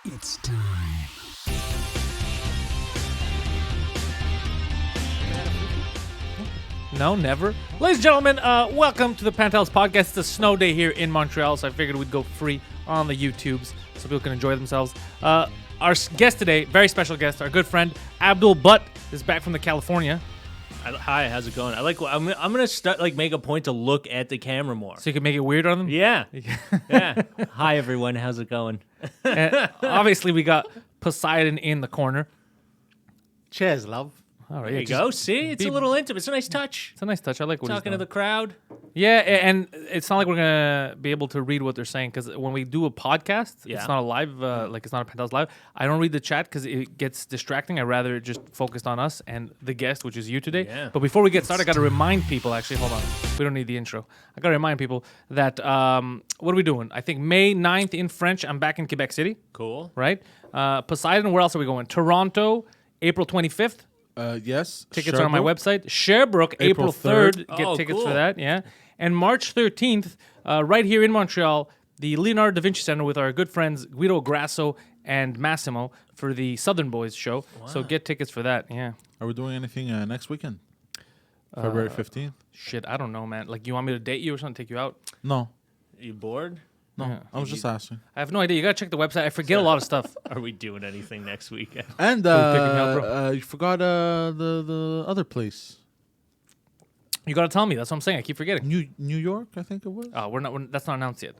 It's time. No, never. Ladies and gentlemen, welcome to the Pantelis podcast. It's a snow day here in Montreal, so I figured we'd go free on the YouTubes so people can enjoy themselves. Our guest today, very special guest, our good friend Abdul Butt is back from the California. Hi, how's it going? I'm gonna start make a point to look at the camera more. So you can make it weird on them? Yeah, yeah. Hi everyone, how's it going? Obviously, we got Poseidon in the corner. Cheers, love. All right, There you go. See, it's a little intimate. It's a nice touch. It's a nice touch. I like what he's Talking to doing. the crowd. Yeah, and it's not like we're gonna be able to read what they're saying because when we do a podcast, Yeah. it's not a live, it's not a Pantelis live. I don't read the chat because it gets distracting. I rather just focused on us and the guest, which is you today. Yeah. But before we get started, I got to remind people. Actually, hold on, we don't need the intro. I got to remind people that what are we doing? I think May 9th in French. I'm back in Quebec City. Cool. Right. Poseidon. Where else are we going? Toronto, April 25th. Yes. Tickets are on my website. Sherbrooke, April 3rd. Get Oh, tickets cool. for that, yeah. And March 13th, right here in Montreal, the Leonardo da Vinci Center with our good friends Guido Grasso and Massimo for the Southern Boys show. So get tickets for that, yeah. Are we doing anything next weekend? February 15th? Shit, I don't know, man. Like, you want me to date you or something, take you out? No. You bored? No. Yeah. I was just asking. I have no idea. You got to check the website. I forget a lot of stuff. Are we doing anything next weekend? And picking me up, bro? you forgot the other place. You got to tell me. That's what I'm saying. I keep forgetting. New York, I think it was. That's not announced yet.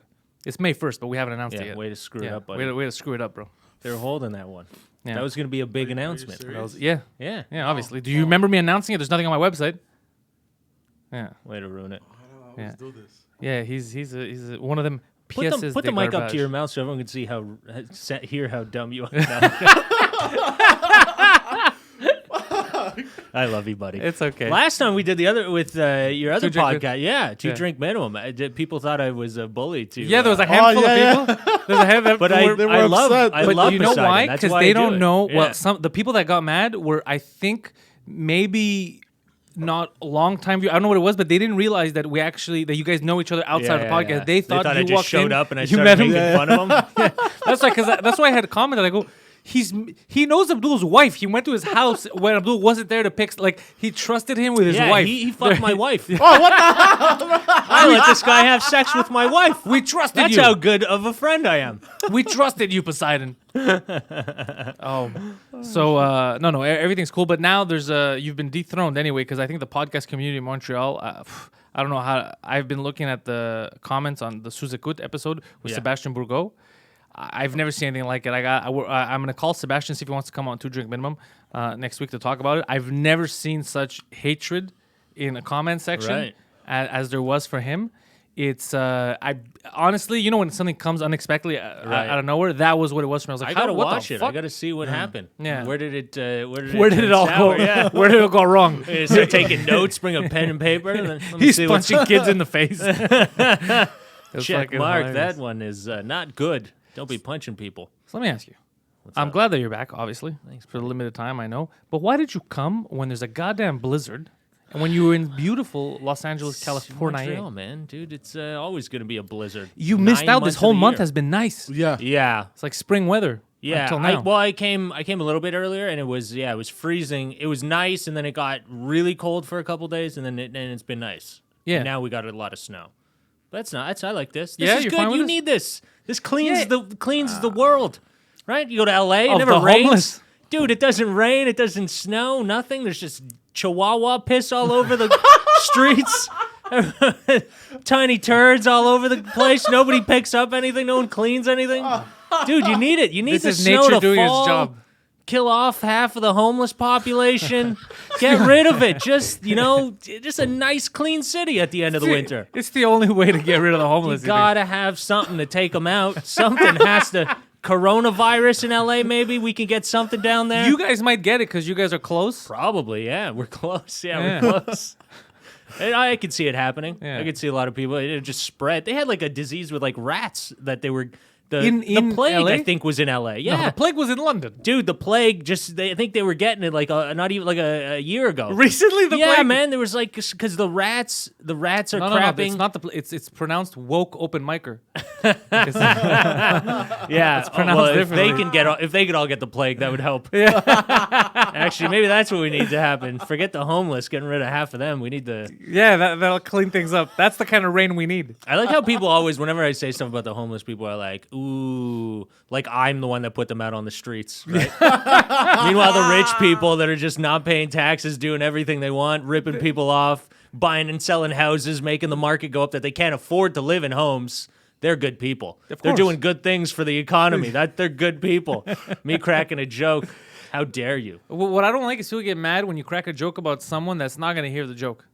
It's May 1st, but we haven't announced it Yeah, yet. way to screw it Yeah, up, buddy. way to screw it up, bro. They were holding that one. Yeah. That was going to be a big announcement. serious? Yeah, Yeah. obviously. Do you remember me announcing it? There's nothing on my website. Yeah. Way to ruin it. I Yeah. do this. Yeah, he's one of them. Put Pièces the de mic up garbage. to your mouth so everyone can see hear how dumb you are. I love you, buddy. It's okay. Last time we did the other with your other drink- podcast, two Yeah. drink minimum. People thought I was a bully too. Yeah, there was a handful yeah, of people. There's a handful. but they were I love upset. I but love you know Poseidon. why? That's Because why they I do don't it. know. Yeah. Well, the people that got mad were, I think, maybe not a long time view. I don't know what it was, but they didn't realize that that you guys know each other outside of the podcast. Yeah. They thought I you just walked showed in, up and I you started met him. making fun of him. That's why I had commented. I go, he knows Abdul's wife. He went to his house when Abdul wasn't there to pick. Like, he trusted him with his Yeah, wife. he fucked my wife. Oh, what the I let this guy have sex with my wife. We trusted That's you. how good of a friend I am. We trusted you, Poseidon. No, everything's cool. But now you've been dethroned anyway because I think the podcast community in Montreal. I don't know how. I've been looking at the comments on the Suzekut episode with Yeah. Sebastian Bourgault. I've never seen anything like it. I'm gonna call Sebastian, see if he wants to come on 2 Drink Minimum next week to talk about it. I've never seen such hatred in a comment section Right. as there was for him. It's I honestly, when something comes unexpectedly Right. out of nowhere, that was what it was for me. I was like, I gotta what the watch it. fuck? I gotta see what happened. Yeah. Where did it Where did it all go? Yeah. Where did it go wrong? Start taking notes. Bring a pen and paper. And then let me He's see what's- punching kids in the face. It's Check fucking mark. hilarious. That one is not good. Don't be punching people. So let me ask you. I'm glad that you're back, obviously. Thanks for the limited time, I know. But why did you come when there's a goddamn blizzard and when you were in beautiful Los Angeles, California? Montreal, man, dude, it's always gonna be a blizzard. You missed 9 out. months This of whole the month year. has been nice. Yeah. Yeah. It's like spring weather. Yeah, Until now. I came a little bit earlier, and it was freezing. It was nice, and then it got really cold for a couple days, and then it's been nice. Yeah. And now we got a lot of snow. But that's nice. I like this. Yeah, This is you're good. fine with You this? need this. This cleans Yeah. cleans the world, right? You go to LA, it Of never the rains. homeless. Dude, it doesn't rain. It doesn't snow. Nothing. There's just chihuahua piss all over the streets. Tiny turds all over the place. Nobody picks up anything. No one cleans anything. Dude, you need it. You need This the is snow nature to doing its fall, job. kill off half of the homeless population. Get rid of it. Just a nice, clean city at the end of the winter. It's the only way to get rid of the You homeless. gotta have something to take them out. Something has to. Coronavirus in LA, maybe we can get something down there. You guys might get it because you guys are close. Probably, yeah. We're close. Yeah, Yeah. we're close. And I could see it happening. Yeah. I could see a lot of people. It just spread. They had like a disease with like rats that they were The plague, LA? I think, was in LA. Yeah. No, the plague was in London. Dude, the plague I think they were getting it like not even like a year ago. Recently, the yeah, plague? man, there was like because the rats are No, crapping. it's not it's pronounced woke open micer. Yeah, it's pronounced differently. if they could all get the plague, that would help. Yeah. Actually, maybe that's what we need to happen. Forget the homeless, getting rid of half of them. We need the. Yeah, that'll clean things up. That's the kind of rain we need. I like how people always, whenever I say stuff about the homeless people, are like, ooh, like I'm the one that put them out on the streets, right? Meanwhile, the rich people that are just not paying taxes, doing everything they want, ripping people off, buying and selling houses, making the market go up that they can't afford to live in homes. They're good people. They're doing good things for the economy. They're good people. Me cracking a joke. How dare you? What I don't like is people get mad when you crack a joke about someone that's not going to hear the joke.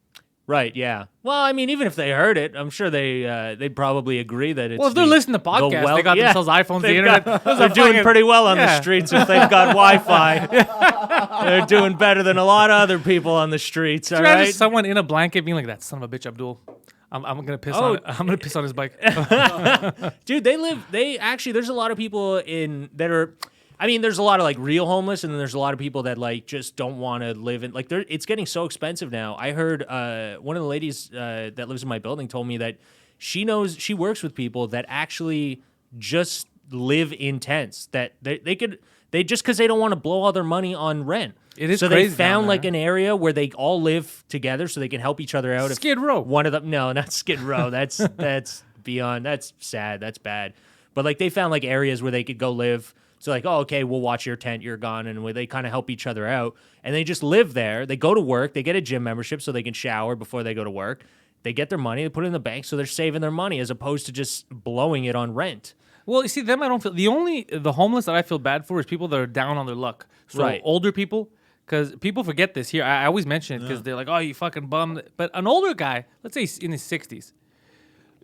Right, yeah. Well, I mean, even if they heard it, I'm sure they'd probably agree that it's. Well, if they're listening to podcasts, they got themselves iPhones, the internet. They're doing pretty well on the streets if they've got Wi-Fi. They're doing better than a lot of other people on the streets. All right. Just someone in a blanket being like, "That son of a bitch, Abdul. I'm gonna piss on it. I'm gonna piss on his bike." Dude, there's a lot of people that are. I mean, there's a lot of like real homeless, and then there's a lot of people that like just don't want to live in. Like, it's getting so expensive now. I heard one of the ladies that lives in my building told me that she works with people that actually just live in tents. That they just because they don't want to blow all their money on rent. It is so crazy they found down like there. an area where they all live together, so they can help each other out. Skid Row. One of them, no, not Skid Row. That's beyond. That's sad. That's bad. But like they found like areas where they could go live. So like, oh, okay, we'll watch your tent, you're gone, and they kind of help each other out. And they just live there. They go to work. They get a gym membership so they can shower before they go to work. They get their money. They put it in the bank, so they're saving their money as opposed to just blowing it on rent. Well, you see, them I don't feel. The homeless that I feel bad for is people that are down on their luck. So Right. older people, because people forget this here. I always mention it because they're like, "Oh, you fucking bum." But an older guy, let's say he's in his 60s,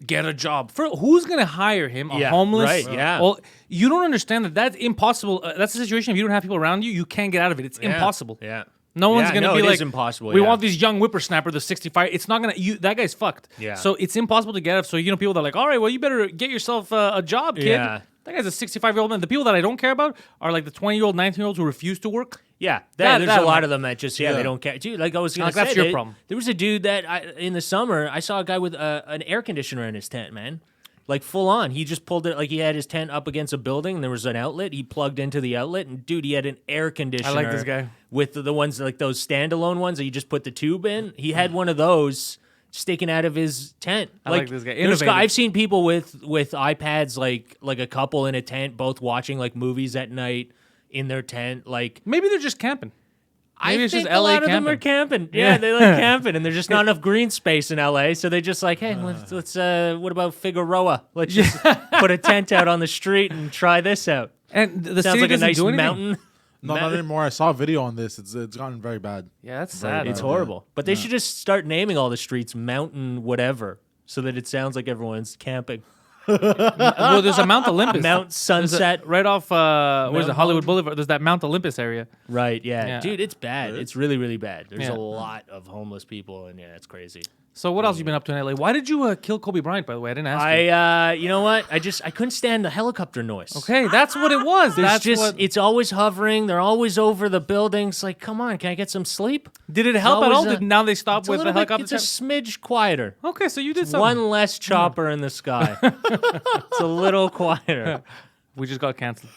get a job. Who's gonna hire him? A Yeah, homeless? right, yeah. Well, you don't understand that's impossible. That's a situation. If you don't have people around you, you can't get out of it. It's impossible. Yeah. No one's gonna be it like, is impossible. We yeah. want these young whippersnapper, the 65. It's not gonna. That guy's fucked. Yeah. So it's impossible to get out. So people that are like, all right, well, you better get yourself a job, kid. Yeah. That guy's a 65-year-old man. The people that I don't care about are like the 20-year-old, 19-year-olds who refuse to work. Yeah, That- there's that a lot might- of them that just they don't care. Dude, like I was gonna Like, say, that's your problem. There was a dude that in the summer I saw a guy with an air conditioner in his tent, man. Like full on. He just pulled it like he had his tent up against a building and there was an outlet. He plugged into the outlet and dude, he had an air conditioner. I like this guy. With the ones like those standalone ones that you just put the tube in. He had one of those sticking out of his tent. I like this guy. there's Innovative. I've seen people with iPads like a couple in a tent both watching like movies at night in their tent. Like Maybe they're just camping. Maybe I it's think just a LA lot of them are camping. Yeah, they like camping, and there's just not enough green space in LA, so they just like, hey, let's what about Figueroa? Let's just put a tent out on the street and try this out. And the Sounds city like a doesn't nice do anything. mountain. No, not anymore. I saw a video on this. It's gotten very bad. Yeah, that's Very sad. bad. It's horrible. But they should just start naming all the streets Mountain whatever, so that it sounds like everyone's camping. Well, there's a Mount Olympus. Mount There's Sunset. right off, what is it, Hollywood Boulevard. There's that Mount Olympus area. Right, yeah. Yeah. Dude, it's bad. It's really, really bad. There's Yeah. a lot of homeless people, and yeah, it's crazy. So what else you been up to in LA? Why did you kill Kobe Bryant, by the way? I didn't ask you. You know what? I couldn't stand the helicopter noise. Okay, that's what it was. There's it's always hovering. They're always over the buildings. Like, come on, can I get some sleep? Did it help at all? always Now they stop It's a with the little bit, helicopter? it's a smidge quieter. Okay, so you did something. One less chopper in the sky. It's a little quieter. We just got canceled.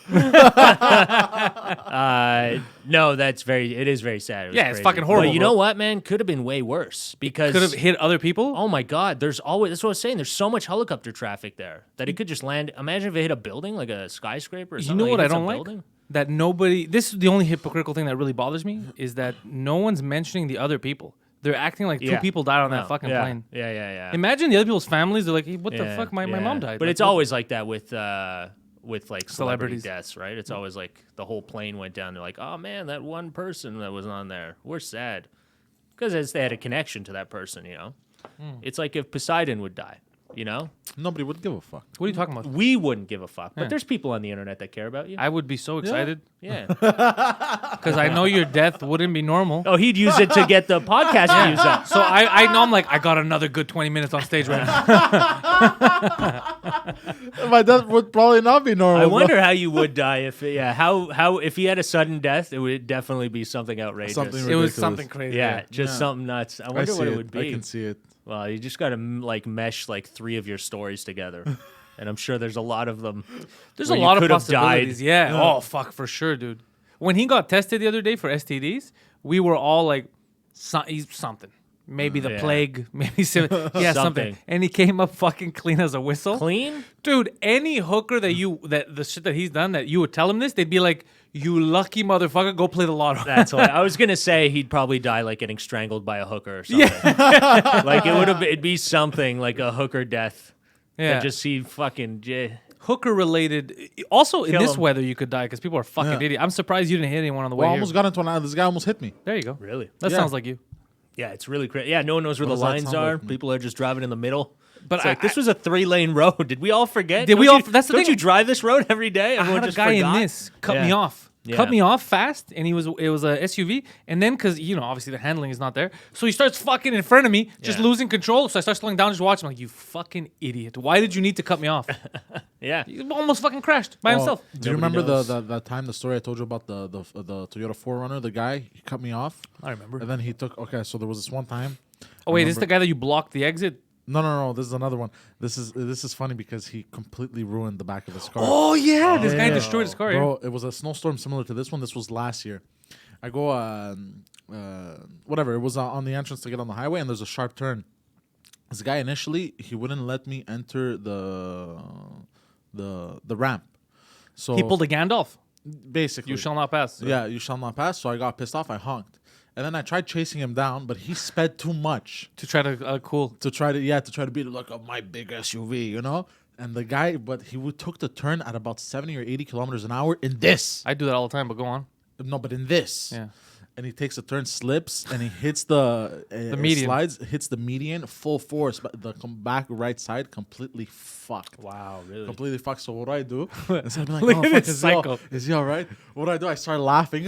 No, it is very sad. It was Yeah, it's crazy. fucking horrible, But you bro. know what, man? Could have been way worse because Could have hit other people. oh my God, that's what I was saying. There's so much helicopter traffic there that it could just land. Imagine if it hit a building like a skyscraper or You something. know what like I hits a don't like? building. That nobody. This is the only hypocritical thing that really bothers me is that no one's mentioning the other people. They're acting like two people died on that fucking yeah. plane. Yeah. Imagine the other people's families. They're like, hey, what the Yeah, fuck? My yeah. mom died. But Like, it's what- always like that with like celebrity Celebrities. deaths, right? It's always like the whole plane went down. They're like, oh man, that one person that was on there. We're sad because they had a connection to that person. You know, it's like if Poseidon would die. You know, Nobody would give a fuck. What are you talking about? We wouldn't give a fuck, but Yeah. there's people on the internet that care about you. I would be so excited Yeah. because I know your death wouldn't be normal. Oh, he'd use it to get the podcast views up. So I know I'm like, I got another good 20 minutes on stage right now. My death would probably not be normal. I wonder how you would die if how if he had a sudden death, it would definitely be something outrageous. Something It was ridiculous. something crazy. yeah, just Yeah. something nuts. I I wonder see what it it. would I be. can see it. Well, you just got to like mesh like 3 of your stories together. And I'm sure there's a lot of them. There's where a you lot of could have possibilities. died. Yeah. Oh, fuck, for sure, dude. When he got tested the other day for STDs, we were all like, he's something. Maybe the Yeah. plague, maybe something. Something. And he came up fucking clean as a whistle. Clean? Dude, any hooker that the shit that he's done that you would tell him this, they'd be like, you lucky motherfucker, go play the lotto. That's what I was gonna say. He'd probably die like getting strangled by a hooker or something. Yeah. Like it'd be something like a hooker death. Yeah. And just see fucking. Hooker related. Also, in Kill this him. weather, you could die because people are fucking Yeah. idiots. I'm surprised you didn't hit anyone on the Well, I way here. almost got into an. This guy almost hit me. There you go. Really? That Yeah. sounds like you. Yeah, it's really crazy. Yeah, no one knows where What the does that lines sound are. like? People are just driving in the middle. But It's like, this was a 3-lane road. Did we all forget? Did we Don't all- you- that's the don't thing. you drive this road every day? I Everyone had a just guy forgot? in this cut me Yeah. off. Yeah. Cut me off fast, and it was a SUV. And then, because obviously the handling is not there, so he starts fucking in front of me, just Yeah. losing control. So I start slowing down, just watching. I'm like, you fucking idiot! Why did you need to cut me off? Yeah. He almost fucking crashed by himself. Do you Nobody remember knows. the time the story I told you about the Toyota 4Runner? The guy he cut me off, I remember. and then he took. Okay, so there was this one time. Oh wait, is this the guy that you blocked the exit? No. This is another one. This is funny because he completely ruined the back of his car. Oh yeah, this guy Yeah. destroyed his car. Yeah. Bro, it was a snowstorm similar to this one. This was last year. I go, whatever. It was on the entrance to get on the highway, and there's a sharp turn. This guy initially he wouldn't let me enter the ramp. So He pulled a Gandalf. basically, You shall not pass. Yeah, you shall not pass. So I got pissed off. I honked, and then I tried chasing him down, but he sped too much To try to cool. to try to beat the look of my big SUV, And the guy, but he took the turn at about 70 or 80 kilometers an hour in this. I do that all the time, but go on. No, but in this. Yeah. And he takes a turn, slips, and he hits the median. slides, hits the median full force, but the back right side completely fucked. Wow, really? Completely fucked. So what do I do? Instead of being Look oh, at fuck, this psycho. Is he all right? What do? I start laughing.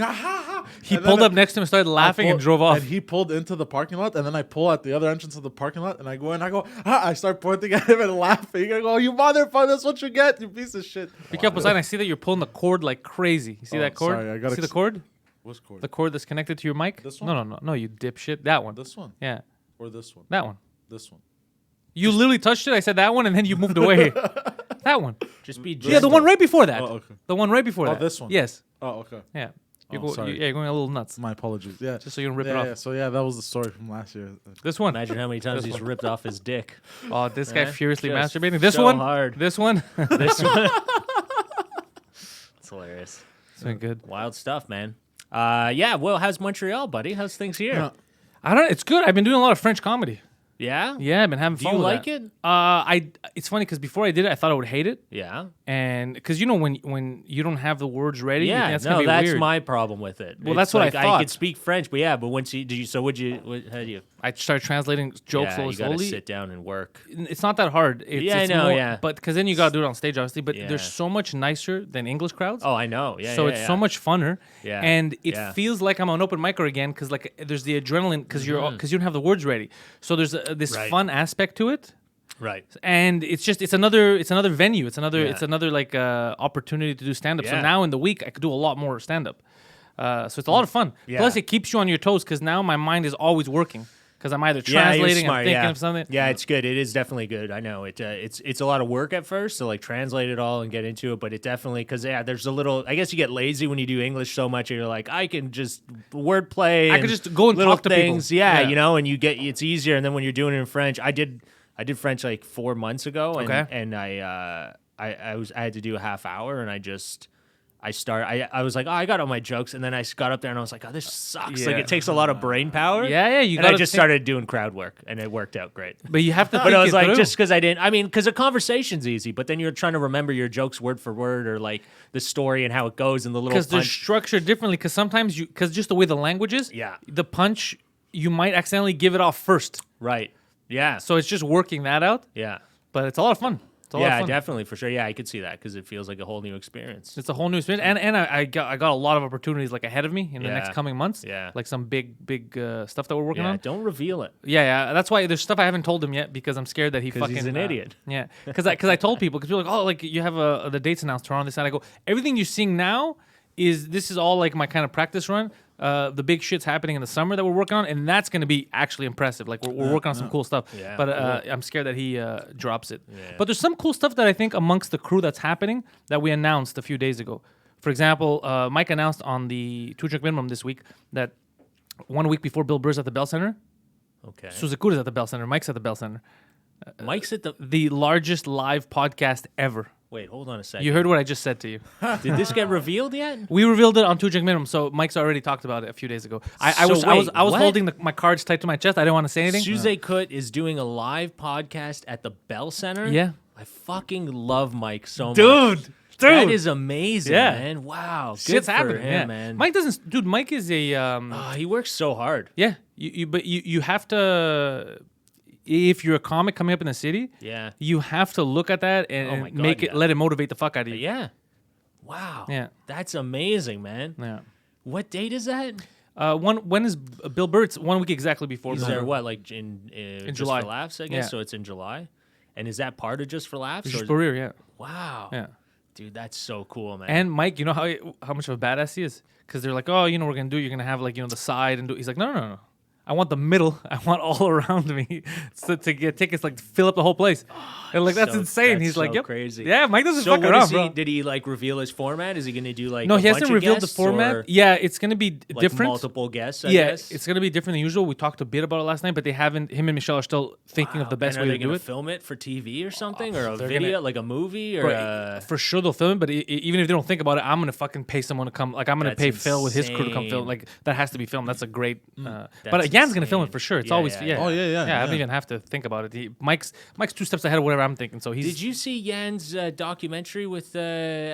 He And pulled then up next to him, started laughing, and pull- drove off. And he pulled into the parking lot, and then I pull at the other entrance of the parking lot, and I go in. I go. I start pointing at him and laughing. I go, "You motherfucker! That's what you get, you piece of shit." Be careful, Zion. I see that you're pulling the cord like crazy. You see Oh, that cord? sorry, I gotta see the ex- cord? What's cord? The cord that's connected to your mic? This No, one? no, you dipshit. That one. This one Yeah, or this one? that one. This one. You literally touched it. I said that one, and then you moved away. That one. Just be Yeah, the one right before that. Oh, okay. The one right before Oh, that. this one. Yes. Oh, okay. Yeah. You're, Oh, sorry. you're going a little nuts. My apologies. Yeah. Just so you don't rip yeah, it off. Yeah. So yeah, that was the story from last year. This one. Imagine how many times he's ripped off his dick. Oh, this guy Eh? furiously Just masturbating. This so one. hard. This one. This one. It's hilarious. It's been good. Wild stuff, man. Yeah. Well, how's Montreal, buddy? How's things here? Yeah. I don't. It's good. I've been doing a lot of French comedy. Yeah. Yeah, I've been having Do fun. you with like that. it? It's funny because before I did it, I thought I would hate it, Yeah. and because when you don't have the words ready, you think Yeah. that's gonna be That's weird. my problem with it. Well, It's that's what I like, thought. I could speak French, but yeah. But once you did you? So would you? How do you? I started translating jokes Yeah, slowly. you gotta sit down and work. It's not that hard. It's, Yeah, I it's know, more, yeah. But because then you gotta do it on stage, obviously. But Yeah. they're so much nicer than English crowds. Oh, I know. Yeah. So yeah, it's yeah. so much funner, Yeah, and it yeah. feels like I'm on open micer again because like there's the adrenaline because you don't have the words ready. So there's this Mm-hmm. Right. fun aspect to it, Right. and it's another venue. It's Yeah. another like opportunity to do stand up. So Yeah. now in the week I could do a lot more stand up. So it's a lot of fun. Yeah. Plus it keeps you on your toes because now my mind is always working because I'm either Yeah, you're translating, I'm smart, thinking yeah. of something. Yeah, it's good. It is definitely good. I know it's a lot of work at first to like translate it all and get into it, but it definitely because there's a little. I guess you get lazy when you do English so much. And you're like, I can just wordplay. I could just go and little talk to people. things. Yeah, Yeah. and it's easier. And then when you're doing it in French, I did French like 4 months ago, and Okay. and I had to do a half hour, and I was like, oh, I got all my jokes, and then I got up there and I was like, oh, this sucks. Like Yeah. it takes a lot of brain power. Yeah, you And I gotta just think- started doing crowd work, and it worked out great. But you have to. But think I was it like, through. just because because a conversation's easy, but then you're trying to remember your jokes word for word or like the story and how it goes and the little because they're punch. structured differently. Because sometimes because just the way the language is, Yeah. the punch you might accidentally give it off first. Right. Yeah. So it's just working that out. Yeah. but it's a lot of fun. It's a lot of Yeah, fun. definitely for sure. Yeah, I could see that because it feels like a whole new experience. It's a whole new experience, and I got a lot of opportunities like ahead of me in the next coming months. Yeah. Like some big stuff that we're working on. Don't reveal it. Yeah. That's why there's stuff I haven't told him yet because I'm scared that he fucking. He's an idiot. Yeah, because I told people because people are like, oh, like you have the dates announced tomorrow on this side. I go, everything you're seeing now this is all like my kind of practice run. The big shit's happening in the summer that we're working on, and that's going to be actually impressive. Like we're working on some cool stuff, Yeah, but I'm scared that he drops it. Yeah. But there's some cool stuff that I think amongst the crew that's happening that we announced a few days ago. For example, Mike announced on the Two Drink Minimum this week that 1 week before Bill Burr's at the Bell Center, Okay. Suzukura's at the Bell Center, Mike's at the Bell Center. Mike's at the largest live podcast ever. Wait, hold on a second. You heard what I just said to you. Did this get revealed yet? We revealed it on Two Drink Minimum, so Mike's already talked about it a few days ago. I was what? holding my cards tight to my chest. I didn't want to say anything. Suze Kut is doing a live podcast at the Bell Center. Yeah. I fucking love Mike so much. Dude. That is amazing, Yeah. man. Wow. Shit's Good for happening, him, man. Mike doesn't. Dude, Mike is a. He works so hard. Yeah, you have to. If you're a comic coming up in the city, Yeah. you have to look at that and, Oh my and God, make it, yeah. let it motivate the fuck out of you. Yeah. Wow. Yeah. That's amazing, man. Yeah. What date is that? When is Bill Burr? It's 1 week exactly before. Is Bill there Burr. what, like in Just July. for Laughs, I guess? Yeah. So it's in July. And is that part of Just for Laughs? Just or is- career, yeah. Wow. Yeah. Dude, that's so cool, man. And Mike, you know how much of a badass he is? Because they're like, oh, we're gonna do. You're gonna have like the side and do. He's like, no. I want the middle. I want all around me so to get tickets, like to fill up the whole place. And like that's insane. He's like, yep, crazy. Yeah, Mike doesn't So fuck what around, is he? bro. Did he like reveal his format? Is he going to do like No, a he hasn't bunch of revealed the guests, format. or, Yeah, it's gonna be like different. multiple guests. I Yeah, guess? it's gonna be different than usual. We talked a bit about it last night, but they haven't. Him and Michelle are still thinking of the best and way are to they do gonna it. film it for TV or something, or a they're video, gonna- like a movie, or Bro, for sure they'll film it, but even if they don't think about it, I'm gonna fucking pay someone to come. Like I'm gonna That's pay Phil with his crew to come insane. film. Like that has to be filmed. That's a great. But That's Jan's gonna film it insane. for sure. It's Yeah, always yeah, yeah. yeah. Oh, yeah. Yeah, I don't even have to think about it. Mike's 2 steps ahead of whatever I'm thinking. So he's. Did you see Yan's documentary with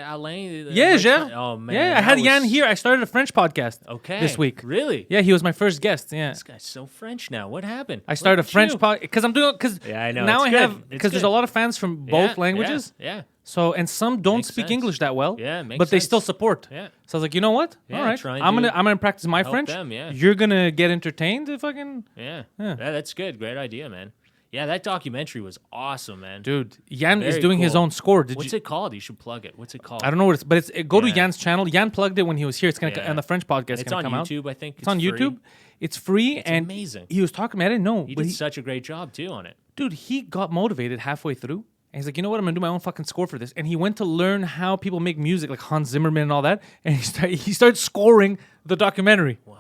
Alain? Yeah, Jean. Oh man. Yeah, I that had was- Yan here. I started a French podcast. Okay. This week. Really? Yeah, he was my first guest. Yeah. This guy's so French now. What happened? I started a Look at French you. podcast because I'm doing because Yeah, I know. now It's I good. have It's because there's good. a lot of fans from both Yeah, languages. Yeah. So and some don't Makes speak sense. English that well. Yeah, makes but they sense. still support. Yeah. So I was like, you know what? Yeah, All right, try and I'm do- gonna practice my help French. them, yeah. You're gonna get entertained. Fucking Yeah. Yeah. Yeah, that's good. Great idea, man. Yeah, that documentary was awesome, man. dude, Yan is Very doing his cool. own score. Did What's you? it called? You should plug it. What's it called? I don't know what it's, but go to Yeah. Yan's channel. Yan plugged it when he was here. It's gonna Yeah. and the French podcast is It's gonna on come YouTube, I think. It's on free. YouTube. It's free and amazing. He was talking. I didn't know, He but did such a great job too on it. dude, he got motivated halfway through. And he's like, you know what? I'm gonna do my own fucking score for this. And he went to learn how people make music, like Hans Zimmerman and all that. And he started scoring the documentary. Wow.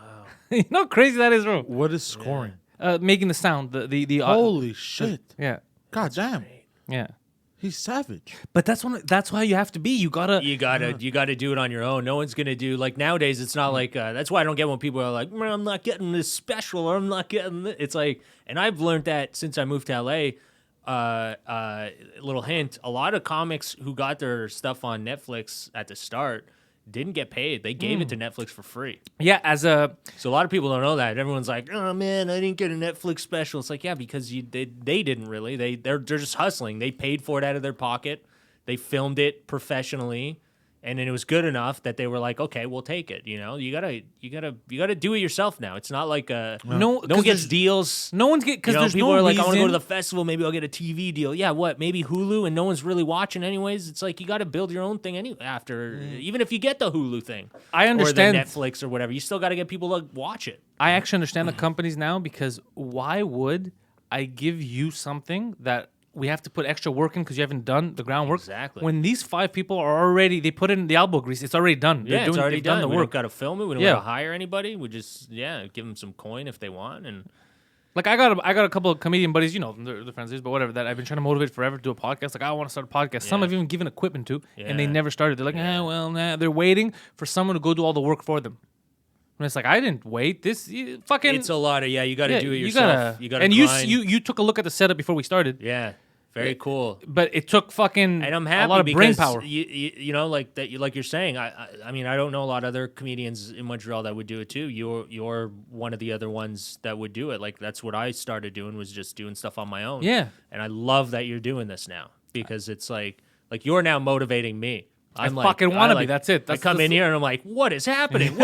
You know how crazy that is, bro. What is scoring? Making the sound, the Holy shit. yeah, God damn. yeah. He's savage. But that's how you have to be. You gotta. You gotta do it on your own. No one's gonna do like nowadays. It's not like that's why I don't get when people are like, "Man, I'm not getting this special," or "I'm not getting this." It's like, and I've learned that since I moved to LA. Little hint: a lot of comics who got their stuff on Netflix at the start didn't get paid. They gave it to Netflix for free. Yeah, as a So a lot of people don't know that. Everyone's like, "Oh man, I didn't get a Netflix special." It's like, yeah, because they didn't really. They're just hustling. They paid for it out of their pocket. They filmed it professionally, and then it was good enough that they were like, "Okay, we'll take it." You know, you gotta do it yourself now. It's not like no one 'cause gets there's- deals. no one's because there's people no are like, "I want to go to reason- the festival. Maybe I'll get a TV deal." Yeah, what? Maybe Hulu, and no one's really watching anyways. It's like you got to build your own thing anyway. After even if you get the Hulu thing, I understand- or the Netflix or whatever, you still got to get people to watch it. I actually understand the companies now because why would I give you something that we have to put extra work in because you haven't done the groundwork? Exactly. When these 5 people are already, they put in the elbow grease. It's already done. Yeah, it's already they've done the We work. don't got to film it. We don't Yeah. got to hire anybody. We just give them some coin if they want. And Like I got a couple of comedian buddies, they're friends of theirs, but whatever. That I've been trying to motivate forever to do a podcast. Like I want to start a podcast. Some Yeah. I've even given equipment to, and they Yeah. never started. They're like, they're waiting for someone to go do all the work for them. And it's like I didn't wait. Fucking it's a lot of you got to do it you yourself. You got to and grind. you took a look at the setup before we started. Yeah. Very cool. But it took fucking And I'm a happy lot of because brain power. you know, like that. Like you're saying, I mean, I don't know a lot of other comedians in Montreal that would do it too. You're one of the other ones that would do it. Like that's what I started doing, was just doing stuff on my own. Yeah. And I love that you're doing this now, because it's like you're now motivating me. I'm like, fucking wanna be, that's it. I That's come the- in here and I'm like, what is happening?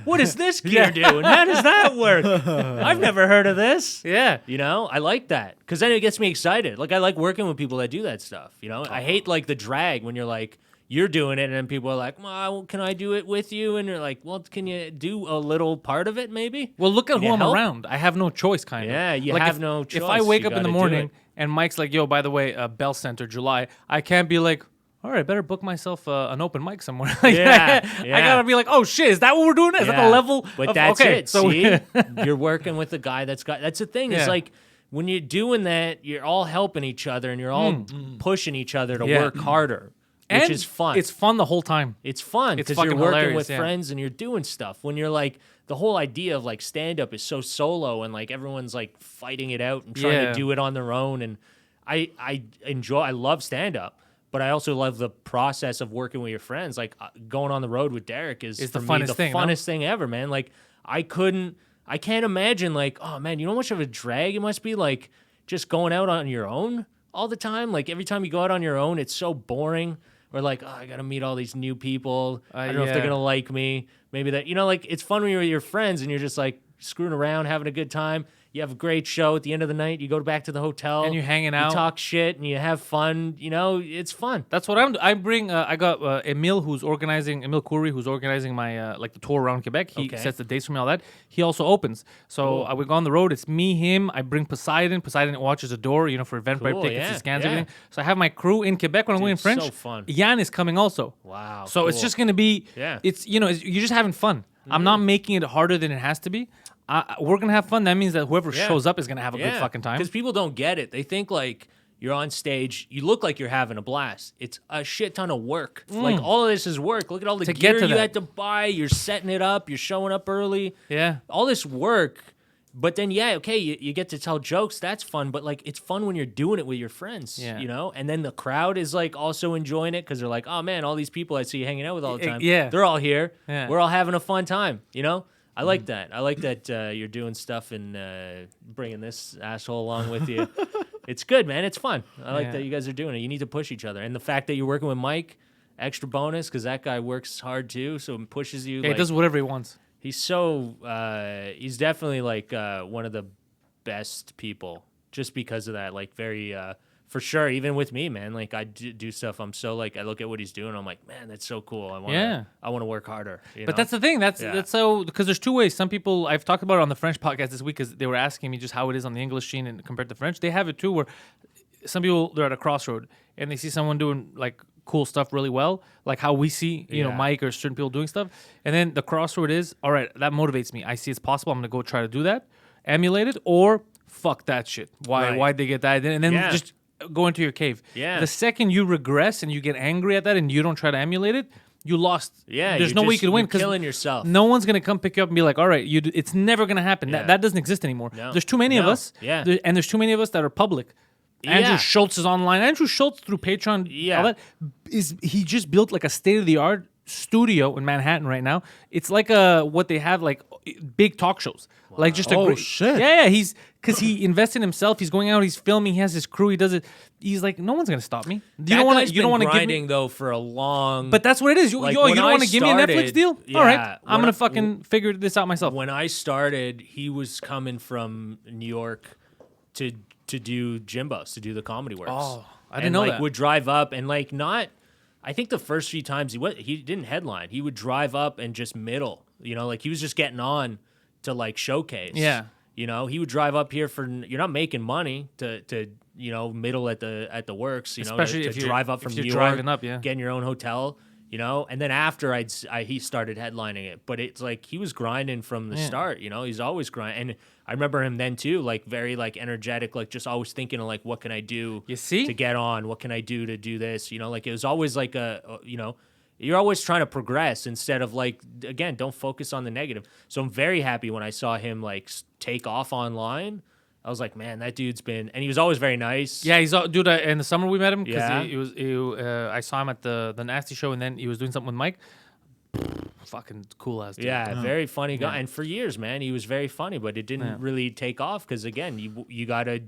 What does this gear do? And how does that work? I've never heard of this. Yeah. You know, I like that, because then it gets me excited. Like, I like working with people that do that stuff. You know, I hate like the drag when you're like, you're doing it and then people are like, well, can I do it with you? And you're like, well, can you do a little part of it maybe? Well, look at Can who you I'm help? around. I have no choice, kind of. Yeah, you Like, have if, no If choice. I wake You up in the gotta do morning it. and Mike's like, yo, by the way, Bell Center, July, I can't be like, all right, better book myself an open mic somewhere. Like, Yeah, I yeah. gotta be like, oh shit, is that what we're doing? Is that the level? But of, that's okay, it. So See, you're working with a guy that's the thing. Yeah. Is like, when you're doing that, you're all helping each other and you're all pushing each other to Yeah. work harder, and which is fun. It's fun the whole time. It's fun It's because you're fucking working hilarious, with yeah. friends and you're doing stuff. When you're like, the whole idea of like stand up is so solo and like everyone's like fighting it out and trying Yeah. to do it on their own. And I love stand up, but I also love the process of working with your friends. Like going on the road with Derek is It's for the me, funnest the thing, no? funnest thing ever, man. Like I can't imagine like, oh man, you know how much of a drag it must be like just going out on your own all the time. Like every time you go out on your own, it's so boring. Or like, oh, I gotta meet all these new people. I don't know if they're yeah. gonna like me. Maybe that, you know, like it's fun when you're with your friends and you're just like screwing around, having a good time. You have a great show at the end of the night. You go back to the hotel And you're hanging out. You talk shit and you have fun. You know, it's fun. That's what I bring. I got Emil Coury, who's organizing my like the tour around Quebec. He Okay. sets the dates for me, all that. He also opens. So I would go on the road. It's me, him. I bring Poseidon. Poseidon watches the door, you know, for Eventbrite Cool, tickets, yeah, he scans yeah. everything. So I have my crew in Quebec when I'm going Dude, French. so fun. Jan is coming also. Wow. So it's cool. just gonna be. Yeah. It's you're just having fun. I'm not making it harder than it has to be. We're gonna have fun. That means that whoever Yeah. shows up is gonna have a good fucking time. Because people don't get it. They think like you're on stage, you look like you're having a blast. It's a shit ton of work. Like all of this is work. Look at all the To get gear to you that. had to buy. You're setting it up. You're showing up early. Yeah. All this work. But then, yeah, okay, you get to tell jokes. That's fun. But like, it's fun when you're doing it with your friends, Yeah. you know? And then the crowd is like also enjoying it because they're like, oh man, all these people I see you hanging out with all the time. Yeah. They're all here. Yeah. We're all having a fun time, you know? I like that. I like that you're doing stuff and bringing this asshole along with you. It's good, man. It's fun. I like Yeah. that you guys are doing it. You need to push each other. And the fact that you're working with Mike, extra bonus, because that guy works hard too, so it pushes you. Yeah, like, he does whatever he wants. he's so, he's definitely like one of the best people just because of that. Like very, for sure, even with me, man, like I do stuff. I'm so like, I look at what he's doing. I'm like, man, that's so cool. I want to work harder. You But know? that's the thing. That's Yeah. so because there's two ways. Some people I've talked about it on the French podcast this week because they were asking me just how it is on the English scene and compared to French. They have it too, where some people they're at a crossroad and they see someone doing like cool stuff really well, like how we see you know Yeah. Mike or certain people doing stuff, and then the crossroad is all right. That motivates me. I see it's possible. I'm gonna go try to do that, emulate it, or fuck that shit. Right. Why'd they get that? And then Yeah. just go into your cave. Yeah. The second you regress and you get angry at that and you don't try to emulate it, you lost. Yeah, There's you're no way you just- can win you're because killing yourself. No one's gonna come pick you up and be like, "All right, it's never gonna happen." Yeah. That doesn't exist anymore. No. There's too many of No. us. Yeah. And there's too many of us that are public. Andrew Yeah. Schultz is online. Andrew Schultz through Patreon. Yeah. All that he just built like a state of the art studio in Manhattan right now. It's like what they have like big talk shows. Like just a Oh, great shit. Yeah, he's because he invested in himself. He's going out. He's filming. He has his crew. He does it. He's like, no one's gonna stop me. You don't want to. You don't want to give grinding me. though for a long. But that's what it is. You, Like, you when don't I want to give me a Netflix started- deal? yeah, All right, I'm when gonna I- fucking figure this out myself. when I started, he was coming from New York to do Jimbo's, to do the Comedy Works. Oh, I didn't and, know like, that. would drive up and like not. I think the first few times he didn't headline. He would drive up and just middle. You know, like he was just getting on to like showcase. Yeah. You know, he would drive up here for you're not making money to you know middle at the works. You Especially know, if to you're- drive up if from you're New driving York, up, yeah. getting your own hotel. You know, and then after he started headlining it, but it's like he was grinding from the start. You know, he's always grinding, and I remember him then too, like very like energetic, like just always thinking of like what can I do You see? to get on, what can I do to do this. You know, like it was always like you know, you're always trying to progress instead of like again, don't focus on the negative. So I'm very happy when I saw him like take off online. I was like, man, that dude's been, and he was always very nice. Yeah, dude. In the summer we met him because Yeah. I saw him at the Nasty show, and then he was doing something with Mike. Fucking cool ass dude. Yeah, very funny guy. And for years, man, he was very funny, but it didn't really take off because, again, you got to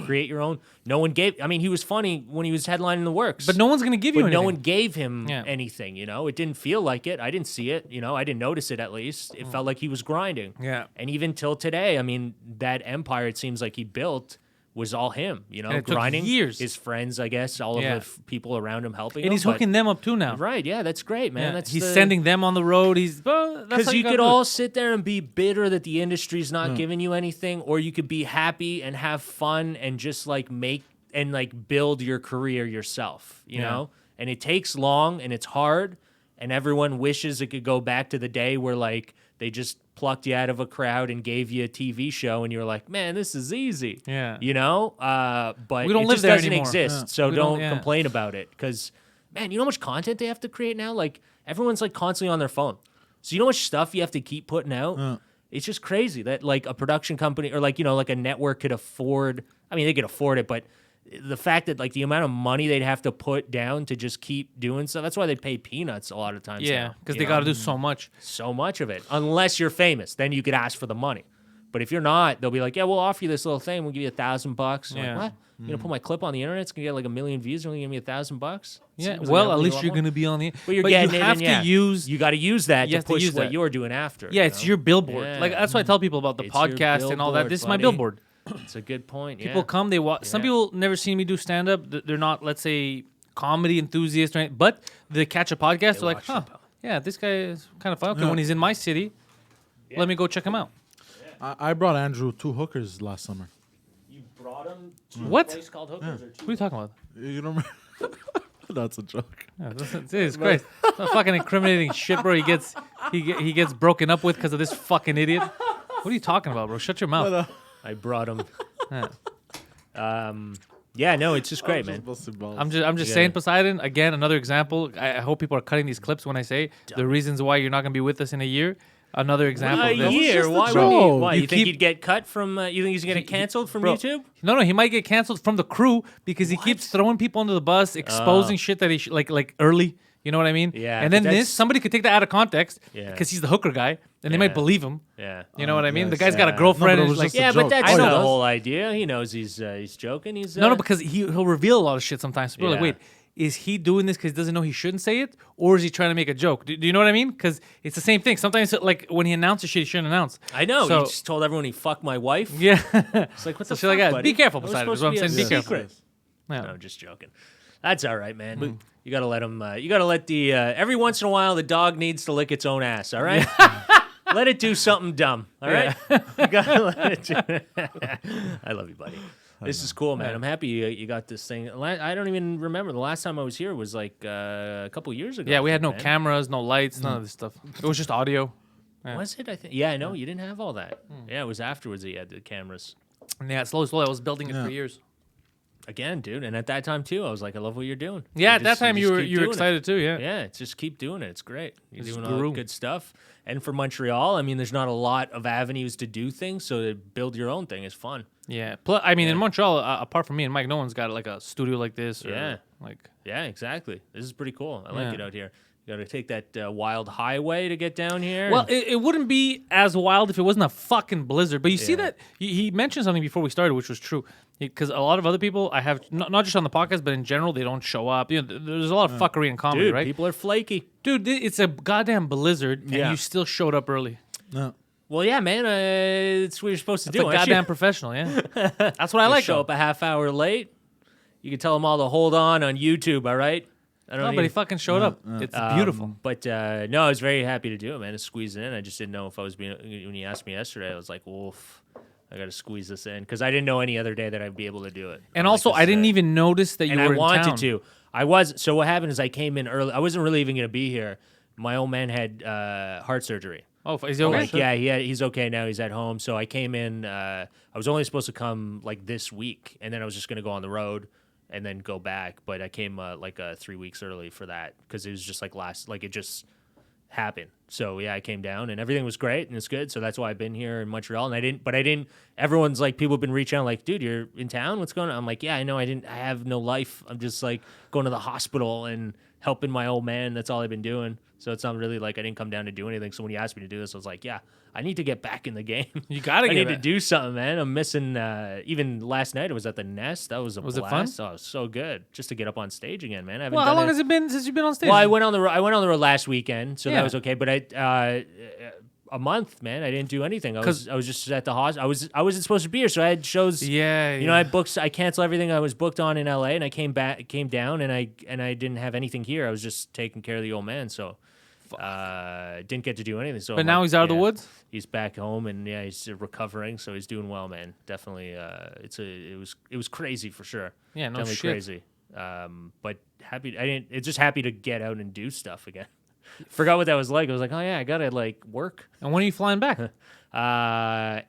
create your own. No one gave. I mean, he was funny when he was headlining the Works, But no one's gonna give you but anything. no one gave him Yeah. anything. It didn't feel like it. I didn't see it. I didn't notice it. At least it felt like he was grinding. Yeah. And even till today, I mean, that empire it seems like he built was all him. it took Grinding. years. His friends, I guess, all of the people around him helping And him. he's but- hooking them up too now. Right? Yeah, that's great, man. Yeah. That's He's sending them on the road. because you could all sit there and be bitter that the industry's not giving you anything, or you could be happy and have fun and just like make and like build your career yourself, you know? And it takes long and it's hard, and everyone wishes it could go back to the day where like they just plucked you out of a crowd and gave you a TV show and you were like, man, this is easy. Yeah. But We don't it live just there doesn't anymore. exist. Yeah. So We don't don't- complain about it. Because, man, you know how much content they have to create now? Like, everyone's like constantly on their phone. So you know how much stuff you have to keep putting out? It's just crazy that like a production company or like, like a network could afford, I mean, they could afford it, but the fact that like the amount of money they'd have to put down to just keep doing stuff, that's why they pay peanuts a lot of times. Yeah, now, because you they know? got to do so much. So much of it. Unless you're famous, then you could ask for the money. But if you're not, they'll be like, yeah, we'll offer you this little thing. We'll give you $1,000. Yeah. Like, what? You're going to put my clip on the internet? It's going to get like 1 million views. You're only going to give me $1,000? Yeah. Seems like Well, that at would be a least lot you're more. going to be on the. But you're you getting it, have and to use. You got to use that You to have to push use what that. you're doing after. Yeah, you it's know? your billboard. Yeah. Like that's why I tell people about the It's your podcast and all that. billboard, This is my buddy. billboard. It's a good point. People come, they watch. Some people never seen me do stand up. They're not, let's say, comedy enthusiasts, right? But they catch a podcast. They're like, watch huh, Chappelle. yeah, this guy is kind of fun. Okay, when he's in my city, let me go check him out. I brought Andrew 2 hookers last summer. You brought him to What? a place called Hookers or What are you talking about? You don't remember? That's a joke. Yeah, Jesus Christ. It's not fucking incriminating shit, bro. He gets broken up with because of this fucking idiot. What are you talking about, bro? Shut your mouth. I brought him. Yeah. Yeah, no, it's just great, man. I'm just saying, Poseidon, again, another example. I hope people are cutting these clips when I say the reasons why you're not going to be with us in a year. Another example A of this. year? just a Why would joke. he? Why? You You think keep- he'd get cut from? You think he's gonna get canceled from Bro, YouTube? No, he might get canceled from the crew because he keeps throwing people under the bus, exposing shit that he like early. You know what I mean? Yeah, And then but this, that's- somebody could take that out of context Yeah. because he's the hooker guy, and they might Yeah. believe him. Yeah. You know what I mean? The yes. guy's got a Yeah. girlfriend. No, but it and was like, just a Yeah, but joke. that's I the know. whole idea. He knows he's joking. He's no, because he'll reveal a lot of shit sometimes. People are like, Yeah. wait, is he doing this because he doesn't know he shouldn't say it, or is he trying to make a joke? Do you know what I mean? Because it's the same thing. Sometimes, like when he announces shit, he shouldn't announce. I know. So- He just told everyone he fucked my wife. Yeah. It's like what So the shit like fuck, that. buddy? Be careful, That was Poseidon, is supposed what I'm to be a saying. Be careful. secret. Yeah. No, just joking. That's all right, man. You gotta let him. You gotta let the. Every once in a while, the dog needs to lick its own ass. All right. Let it do something dumb. All right. You gotta let it. I love you, buddy. This is cool, man. I'm happy you got this thing. I don't even remember the last time I was here was like a couple years ago. Yeah, we I had no think, man. cameras, no lights, none of this stuff. It was just audio. Was it? I think. Yeah, I know you didn't have all that. Yeah, it was afterwards that you had the cameras. And yeah, slowly, I was building it for years. Again, dude, and at that time too, I was like, I love what you're doing. Yeah, You at that just- time you just were keep doing it. excited too. Yeah. Yeah, it's just keep doing it. It's great. You're It's doing all grew. good stuff. And for Montreal, I mean, there's not a lot of avenues to do things, so to build your own thing is fun. Yeah. Plus, I mean, in Montreal, apart from me and Mike, no one's got like a studio like this. Or, Yeah. Like. Yeah, exactly. This is pretty cool. I Yeah. like it out here. You got to take that wild highway to get down here. Well, it wouldn't be as wild if it wasn't a fucking blizzard. But you see Yeah. that he mentioned something before we started, which was true. Because a lot of other people I have, not just on the podcast, but in general, they don't show up. You know, there's a lot of fuckery in comedy, dude, right? people are flaky. Dude, it's a goddamn blizzard, and Yeah. you still showed up early. No. Well, yeah, man, it's what you're supposed to It's do. a aren't you? goddamn professional, yeah. That's what I like. Show though. up a half hour late. You can tell them all to hold on YouTube, all right? I don't No, but he fucking showed up. It's beautiful. But no, I was very happy to do it, man. To squeeze it in. I just didn't know if I was being. When you asked me yesterday, I was like, "Oof, I got to squeeze this in," because I didn't know any other day that I'd be able to do it. And I'm also, like, I this, didn't even notice that you And were I in wanted town. to. I was. So what happened is I came in early. I wasn't really even going to be here. My old man had heart surgery. Oh, is he okay? Like, yeah, he's okay now. He's at home. So I came in. I was only supposed to come like this week, and then I was just going to go on the road and then go back. But I came 3 weeks early for that because it was just like happen. So yeah, I came down and everything was great and it's good. So that's why I've been here in Montreal. And I didn't. Everyone's like, people have been reaching out like, dude, you're in town. What's going on? I'm like, yeah, I know. I have no life. I'm just like going to the hospital and helping my old man. That's all I've been doing. So it's not really like I didn't come down to do anything. So when you asked me to do this, I was like, yeah, I need to get back in the game. You gotta I get need to do something, man. I'm missing. Even last night, I was at the Nest. That was a Was it blast. fun? Oh, it was so good just to get up on stage again, man. I haven't Well, how done long it- has it been since you've been on stage? Well, I went on the road last weekend, so Yeah. that was okay. But a month, man. I didn't do anything. I was just at the hospital. I wasn't supposed to be here, so I had shows. Yeah, You know, I canceled everything I was booked on in LA, and I came down, and I didn't have anything here. I was just taking care of the old man, so didn't get to do anything. So But I'm now like, he's out of the yeah, woods? He's back home, and yeah, he's recovering, so he's doing well, man. Definitely, it was crazy for sure. Yeah, no Definitely shit. crazy. But happy. It's just happy to get out and do stuff again. Forgot what that was like. I was like, oh yeah, I gotta like work. And when are you flying back?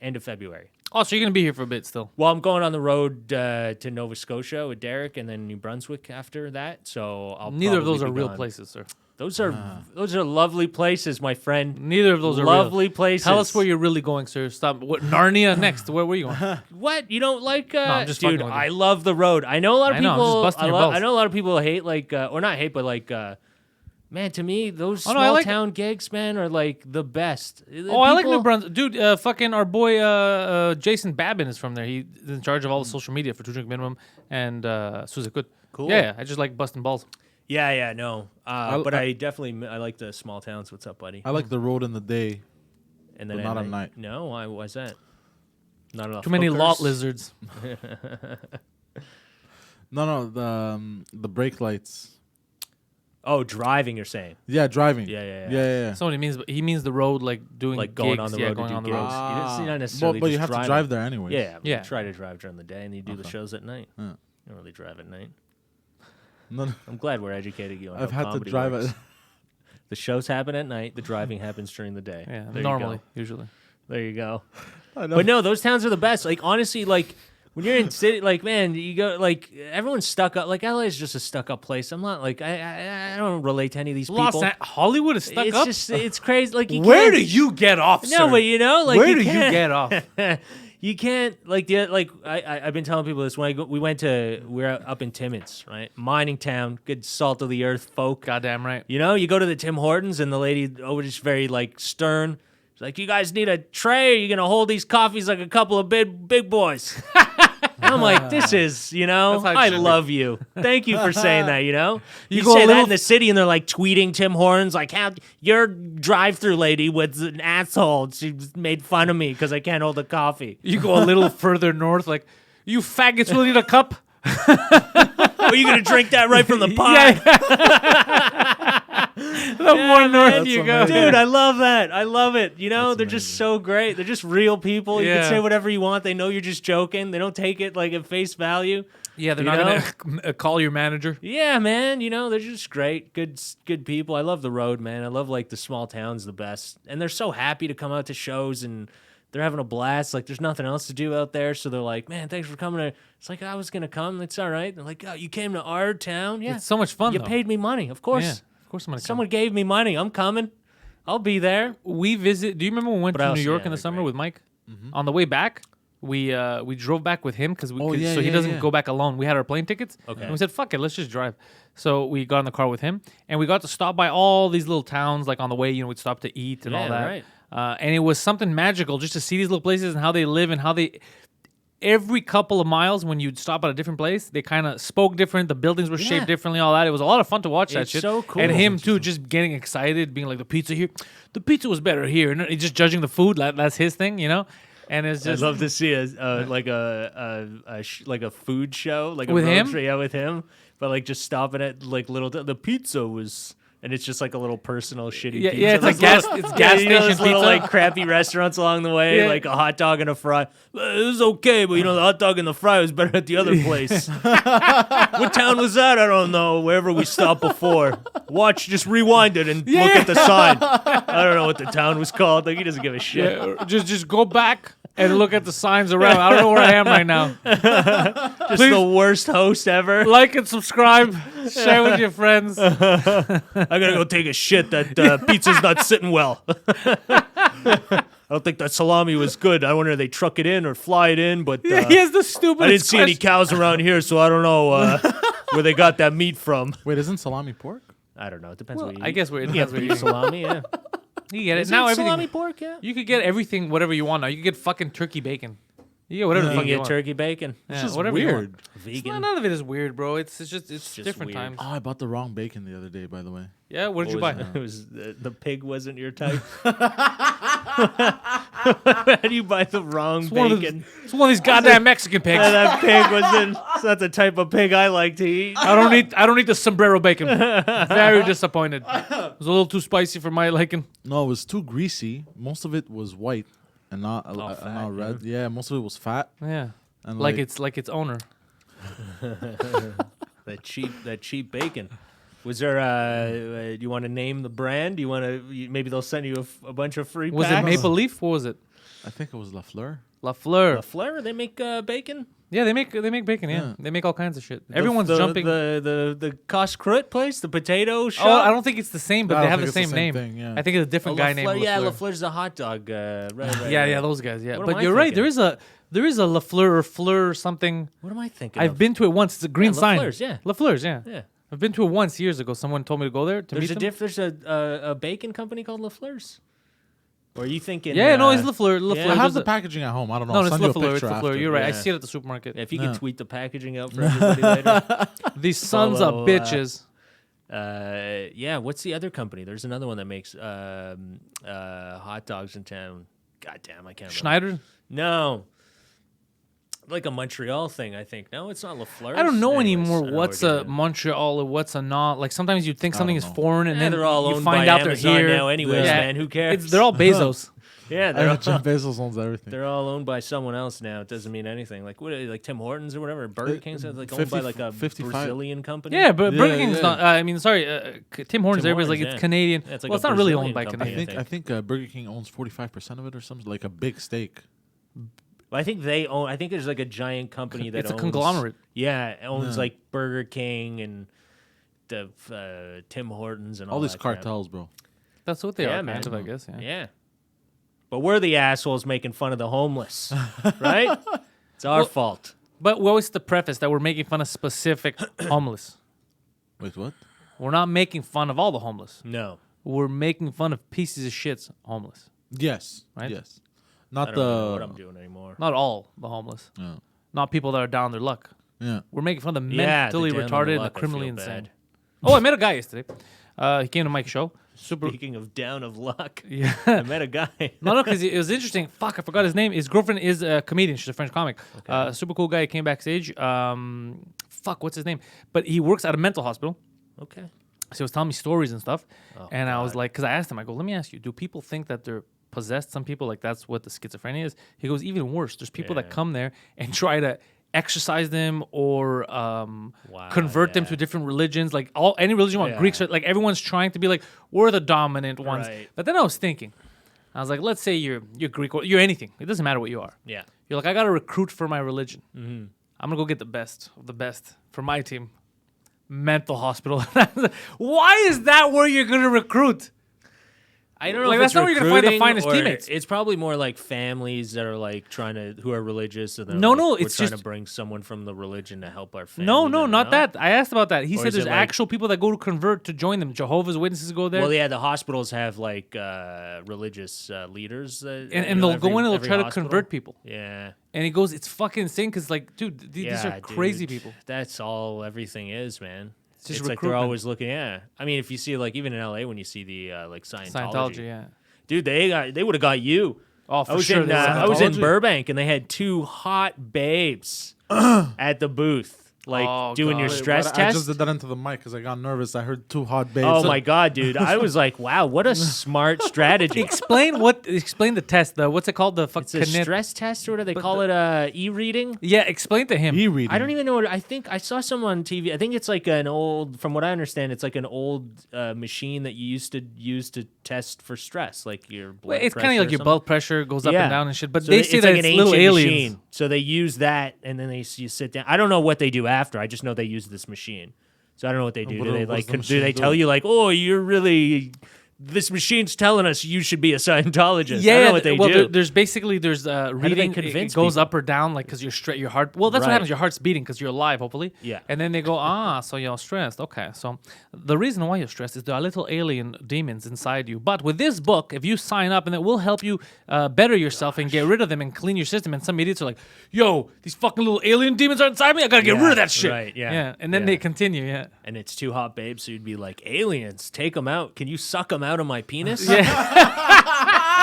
End of February. Oh, so you're gonna be here for a bit still. Well, I'm going on the road to Nova Scotia with Derek, and then New Brunswick after that. So I'll Neither of probably those are be real gone. places, sir. Those are lovely places, my friend. Neither of those are Lovely real. places. Tell us where you're really going, sir. Stop. What Narnia next? Where were you going? What, you don't like? I'm just fucking dude, with you. I love the road. I know a lot of I know, I'm people. just busting your balls. I know a lot of people hate like, or not hate, but like, man, to me those Oh, no, small I like- town gigs, man, are like the best. Oh, I like New Brunswick, dude. Fucking our boy Jason Babin is from there. He's in charge of all the social media for Two Drink Minimum and Suzakut. Cool. Yeah, I just like busting balls. Yeah, no. But I- I definitely I like the small towns. What's up, buddy? I like the road in the day. And then but not at night. No, why's that? Not enough. Too many hookers? lot lizards. No, the brake lights. Oh, driving. You're saying Yeah, driving. Yeah. So what he means the road, like doing like going gigs. on the yeah, road going to do on the gigs. road. You're not necessarily But you just have driving. to drive there anyway. Yeah, Yeah. You try to drive during the day, and you do the shows at night. Yeah. You don't really drive at night. No, I'm glad we're educating you on I've how had to comedy drive works. it. The shows happen at night. The driving happens during the day. Yeah, There you normally, go. usually. There you go. I know. But no, those towns are the best. Like honestly, like when you're in city, like man, you go like everyone's stuck up. Like LA is just a stuck up place. I'm not like I don't relate to any of these people. Hollywood is stuck it's up. just it's crazy. Like you Where can't, do you get off, no, sir? but you know, like Where you do you can't- get off? You can't I've been telling people this when we're up in Timmins, right? Mining town, good salt of the earth folk. Goddamn right. You know, you go to the Tim Hortons and the lady over just very like stern. She's like, "You guys need a tray? Or are you gonna hold these coffees like a couple of big boys?" And I'm like, "This is, you know, That's how it I should be. love you. Thank you for saying that." You know, you go a say that little- in the city and they're like tweeting Tim Hortons like, "How your drive-through lady was an asshole. She made fun of me because I can't hold a coffee." You go a little further north, like, you faggots will need a cup. Are you gonna drink that right from the pot? The more north That's you go. amazing. Dude, I love that. I love it. You know, That's they're just amazing. so great. They're just real people. You Yeah. can say whatever you want. They know you're just joking. They don't take it like at face value. Yeah, they're You not gonna call your manager. Yeah, man. You know, they're just great. Good people. I love the road, man. I love like the small towns the best. And they're so happy to come out to shows and they're having a blast. Like there's nothing else to do out there. So they're like, "Man, thanks for coming." It's like, "I was going to come. It's all right." They're like, "Oh, you came to our town?" Yeah. It's so much fun. You though. paid me money. Of course. Yeah, of course I'm gonna Someone gave me money. I'm coming. I'll be there. We visit. Do you remember when we went But to else, New York yeah, in the they're summer great. with Mike? On the way back, we drove back with him because Oh, yeah, so he yeah, doesn't yeah. go back alone. We had our plane tickets, Okay. and we said, "Fuck it, let's just drive." So we got in the car with him, and we got to stop by all these little towns. Like on the way, we'd stop to eat and all Yeah, that. right. And it was something magical just to see these little places and how they live and how they. Every couple of miles, when you'd stop at a different place, they kind of spoke different. The buildings were Yeah. shaped differently. All that. It was a lot of fun to watch that It's shit. so cool. And him too, just getting excited, being like, "The pizza here, the pizza was better here," and he's just judging the food. That's his thing, you know. And it's I'd just love to see like a food show, like a With road him? trip, yeah, with him. But like just stopping at like the pizza was, and it's just like a little personal shitty. Yeah, pizza. yeah, it's like Those gas- little- it's gas you know, station those little pizza. like crappy restaurants along the way, Yeah. like a hot dog and a fry. It was okay, but you know the hot dog and the fry was better at the other place. What town was that? I don't know. Wherever we stopped before. Watch, just rewind it and look at the sign. I don't know what the town was called. Like he doesn't give a shit. yeah, just go back and look at the signs around. I don't know where I am right now. Just Please- the worst host ever. Like and subscribe. Share with your friends. I gotta go take a shit. That pizza's not sitting well. I don't think that salami was good. I wonder if they truck it in or fly it in, but He has the stupidest I didn't see any question. cows around here, so I don't know where they got that meat from. Wait, isn't salami pork? I don't know. It depends what you I eat. guess it You depends get what you beef eat. salami, yeah. You get it. Is Now it everything. salami pork, yeah. You could get everything, whatever you want now. You could get fucking turkey bacon. You get whatever the You fuck can you get want. turkey bacon. Yeah, Which is whatever you want. weird. It's Vegan. not, none of it is weird, bro. It's just different weird. times. Oh, I bought the wrong bacon the other day, by the way. Yeah, what did you What buy? was it? It was the pig wasn't your type. How do you buy the wrong bacon? It's one of these goddamn Mexican pigs. That pig wasn't. It's not the type of pig I like to eat. I don't need the sombrero bacon. Very disappointed. It was a little too spicy for my liking. No, it was too greasy. Most of it was white and not fat, not red. Yeah, most of it was fat. Yeah, And like its owner. That cheap bacon. Was there? Do you want to name the brand? Do you want to? Maybe they'll send you a bunch of free. Was packs? it Maple Leaf? What was it? I think it was La Fleur. La Fleur. La Fleur? They make bacon. Yeah, they make bacon. Yeah, Yeah. they make all kinds of shit. Everyone's the, jumping. The Casse-Croûte place, the potato shop. Oh, I don't think it's the same, but I they don't have the think it's same name. thing, yeah. I think it's a different guy named Yeah, La La Fleur. Fleur's the hot dog. Right. Yeah, those guys. Yeah, What but am I you're right. thinking? There is a La Fleur or Fleur or something. What am I thinking? I've of? been to it once. It's a green La sign. Fleur's, yeah. La Fleur's, yeah. Yeah. I've been to it once years ago. Someone told me to go there to meet them. There's a bacon company called La Fleur's. Or are you thinking? Yeah, no, it's La Fleur. La yeah. Fleur. I have There's the a- packaging at home. I don't know. No, I'll it's send La you a Fleur. It's picture La Fleur. after. You're right. I Yeah. see it at the supermarket. If you Yeah. could tweet the packaging out for everybody later. These sons Follow, of bitches. Yeah, what's the other company? There's another one that makes hot dogs in town. God damn, I can't remember. Schneider. No. Like a Montreal thing, I think. No, it's not La Fleur's. I don't know Anyways, anymore I don't know what's what we're a doing. Montreal or what's a not. Like sometimes you'd think something is know. foreign and Yeah, then they're all you owned find by out Amazon they're here. now anyways, man. Who cares? They're all Bezos. Yeah, Jeff Bezos owns everything. they're all owned by someone else now. It doesn't mean anything. Like what? Like Tim Hortons or whatever. Burger King's like owned by like a 55 Brazilian company. Yeah, but Burger King's yeah. not. I mean, sorry, Tim Hortons. Tim Everybody's like Hortons, it's yeah. Canadian. Yeah, it's like well, a it's not really Brazilian owned by company, Canadian. I think Burger King owns 45% of it or something, like a big stake. I think they own. I think there's like a giant company that It's a owns, conglomerate. Yeah, it owns Yeah. like Burger King and the Tim Hortons and All these that crap. cartels, bro. That's what they Yeah, are, man. kind of, I guess. Yeah. Yeah, but we're the assholes making fun of the homeless, right? It's our Well- fault. But we always the preface that we're making fun of specific homeless. Wait, what? We're not making fun of all the homeless. No, We're making fun of pieces of shits homeless. Yes. Right? Yes. I Not don't the. know what I'm doing anymore. Not all the homeless. Yeah. Not people that are down on their luck. Yeah. We're making fun of the Yeah, mentally the down on retarded the and the luck, I criminally feel insane. bad. Oh, I met a guy yesterday. He came to Mike's show. Super. Speaking of down of luck, Yeah. I met a guy. No, because it was interesting. Fuck, I forgot his name. His girlfriend is a comedian. She's a French comic. Super cool guy. He came backstage. Fuck, what's his name? But he works at a mental hospital. Okay. So he was telling me stories and stuff. Oh, and I was like, because I asked him, I go, let me ask you, do people think that they're possessed? Some people, like, that's what the schizophrenia is. He goes, even worse. There's people that Yeah. come there and try to exorcise them or convert them yeah. to different religions. Like, any religion you want. Yeah. Greeks, like, everyone's trying to be like, we're the dominant ones. Right. But then I was thinking, I was like, let's say you're Greek or you're anything. It doesn't matter what you are. Yeah. You're like, I got to recruit for my religion. Mm-hmm. I'm going to go get the best of the best for my team. Mental hospital. Why is that where you're going to recruit? I don't know Like, if that's it's not where you're gonna find the recruiting finest or teammates. It's probably more like families that are like who are religious. And they're No, like, no, we're it's trying just- to bring someone from the religion to help our family. No, member, not that. I asked about that. He Or said is there's it like- actual people that go to convert to join them. Jehovah's Witnesses go there. Well, yeah, the hospitals have like religious leaders, and they'll go in and they'll try to convert people. Yeah, And he goes, it's fucking insane because, like, dude, these yeah, are crazy dude. people. That's all everything is, man. It's just like they're recruitment. always looking. Yeah, I mean, if you see like even in LA when you see the like Scientology, yeah. dude, they would have got you. Oh, for I was sure. in I was in Scientology? Burbank and they had two hot babes at the booth. like doing your God. stress I test. just did that into the mic because I got nervous. I heard 2 hot babes. Oh my God, dude! I was like, wow, what a smart strategy. Explain the test. What's it called? The It's a stress test, or what do they call it? E-reading. Yeah, explain to him. E-reading. I don't even know what. I think I saw someone on TV. I think it's like an old, from what I understand, it's like an old machine that you used to use to test for stress, like your blood It's pressure. kind of like or your something. blood pressure goes up Yeah. and down and shit. But So they say that like it's little aliens. machine. So they use that, and then you sit down. I don't know what they do after. I just know they use this machine. So I don't know what they do. What Do they does the do machine they do? tell you like, oh, you're really. This machine's telling us you should be a Scientologist. Yeah, I don't know what they do. There's basically reading. convince It goes people? up or down, like because your heart. Well, that's what Right. happens. Your heart's beating because you're alive, hopefully. Yeah. And then they go, so you're stressed. Okay, so the reason why you're stressed is there are little alien demons inside you. But with this book, if you sign up, and it will help you better yourself and get rid of them and clean your system. And some idiots are like, "Yo, these fucking little alien demons are inside me. I gotta get rid of that shit." right, yeah, Yeah. And then yeah. they continue. Yeah. And it's 2 hot babes, so you'd be like, aliens, take them out. Can you suck them out of my penis? Yeah.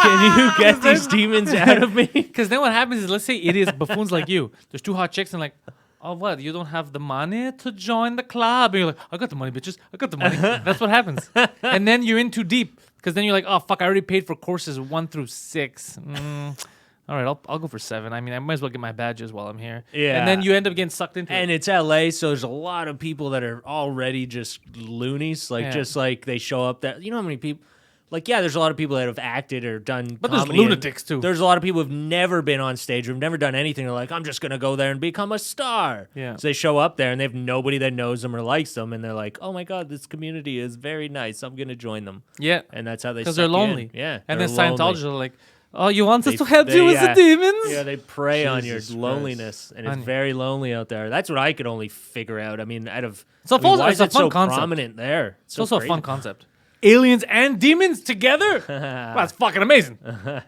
Can you get these demons out of me? Because then what happens is, let's say idiots, buffoons like you, there's 2 hot chicks and like, oh, what? You don't have the money to join the club? And you're like, I got the money, bitches. I got the money. That's what happens. And then you're in too deep because then you're like, oh, fuck, I already paid for courses 1 through 6. All right, I'll go for 7. I mean, I might as well get my badges while I'm here. Yeah. And then you end up getting sucked into And it. it's LA, so there's a lot of people that are already just loonies. Like, Yeah. just like they show up that, you know how many people, like, yeah, there's a lot of people that have acted or done But there's comedy, and lunatics, too. There's a lot of people who've never been on stage, who've never done anything. They're like, I'm just going to go there and become a star. Yeah. So they show up there and they have nobody that knows them or likes them. And they're like, oh my God, this community is very nice. I'm going to join them. Yeah. And that's how they Because suck they're you in. lonely. Yeah. And they're then lonely. Scientologists are like, oh, you want us They- to help they- you with yeah. the demons? Yeah, they prey on your Jesus Christ. loneliness, and it's On you. very lonely out there. That's what I could only figure out. I mean, out of It's a I mean, fun- why it's is a it fun so concept. prominent there? It's also a fun concept. Aliens and demons together? That's fucking amazing.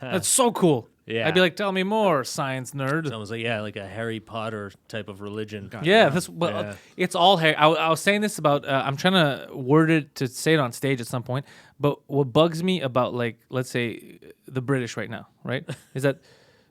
That's so cool. Yeah. I'd be like, tell me more, science nerd. It's almost like like a Harry Potter type of religion. Yeah, Yeah. it's all hair. I was saying this about. I'm trying to word it to say it on stage at some point. But what bugs me about, like, let's say the British right now, right, is that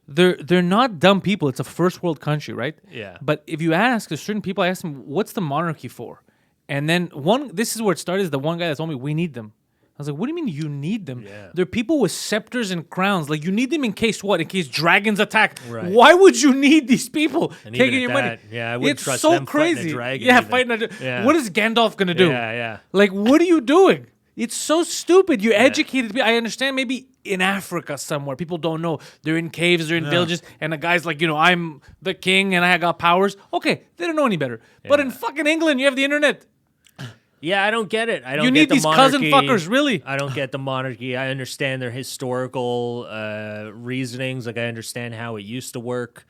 they're not dumb people. It's a first world country, right? Yeah. But if you ask, there's certain people, I ask them, what's the monarchy for? And then this is where it started. Is the one guy that told me we need them. I was like, what do you mean you need them? Yeah. They're people with scepters and crowns. Like, you need them in case what? In case dragons attack. Right. Why would you need these people And taking even your at money? that, yeah, I wouldn't It's trust so them fighting a crazy. dragon Yeah, even. fighting a Yeah. What is Gandalf gonna do? Yeah. Like, what are you doing? It's so stupid. You educated people. I understand maybe in Africa somewhere, people don't know. They're in caves, they're in villages, and the guy's like, I'm the king and I got powers. Okay, they don't know any better. But in fucking England, you have the internet. Yeah, I don't get it. I don't You get need the these cousin monarchy. fuckers, really. I don't get the monarchy. I understand their historical reasonings. Like, I understand how it used to work.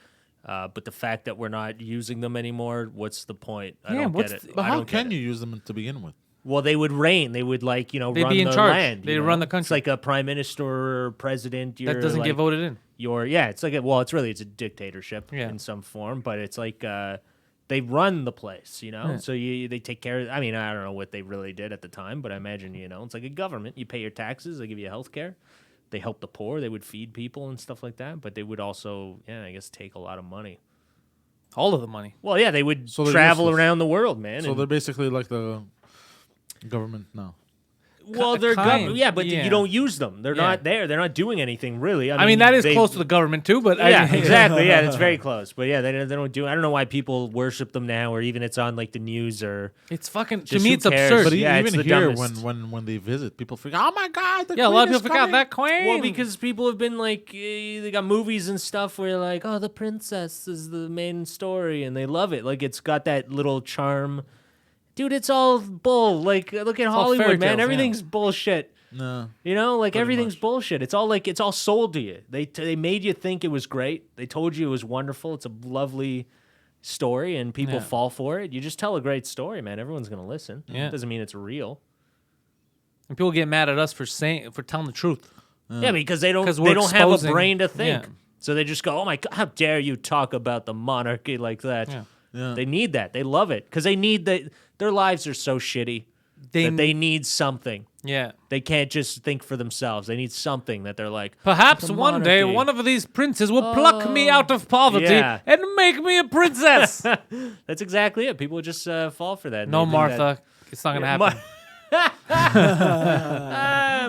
But the fact that we're not using them anymore, what's the point? I Yeah, don't what's get it. But I how don't get can it. you use them to begin with? Well, they would reign. They would, like, They'd run be in the charge. land. They'd you run know? the country. It's like a prime minister or president. You're That doesn't like, get voted in. It's like it's a dictatorship Yeah. in some form, but it's like they run the place, Yeah. So they take care of. I mean, I don't know what they really did at the time, but I imagine it's like a government. You pay your taxes, they give you health care, they help the poor, they would feed people and stuff like that. But they would also, I guess, take a lot of money. All of the money. Well, yeah, they would So they're travel useless. around the world, man. So and- they're basically like the government now. well, they're kind, but yeah. you don't use them. They're Yeah. not there. They're not doing anything really. I mean, that is they- close to the government too, but Yeah, I mean, exactly. Yeah, that's very close. But yeah, they don't do. I don't know why people worship them now, or even it's on like the news or. It's fucking, to Just me, who it's cares? absurd. But Yeah, it's even the here, dumbest. when they visit, people forget. Oh my God! The Yeah, a lot of queen people is forgot coming." that queen. Well, because people have been like, they got movies and stuff where like, oh, the princess is the main story, and they love it. Like, it's got that little charm. Dude, it's all bull. Like, look at all Hollywood, fairy man. tales, yeah. Everything's bullshit. No. Like everything's much. bullshit. It's all sold to you. They made you think it was great. They told you it was wonderful. It's a lovely story, and people Yeah. fall for it. You just tell a great story, man. Everyone's gonna listen. Yeah. It doesn't mean it's real. And people get mad at us for telling the truth. Yeah, because they don't 'Cause we're have a exposing- brain to think. yeah. So they just go, "Oh my God, how dare you talk about the monarchy like that?" Yeah. Yeah. They need that. They love it because they need that. Their lives are so shitty that they need something. Yeah. They can't just think for themselves. They need something that they're like, Perhaps "The one day monarchy." one of these princes will pluck me out of poverty yeah. and make me a princess. That's exactly it. People just fall for that. and No, they think that- Martha. It's not going to happen.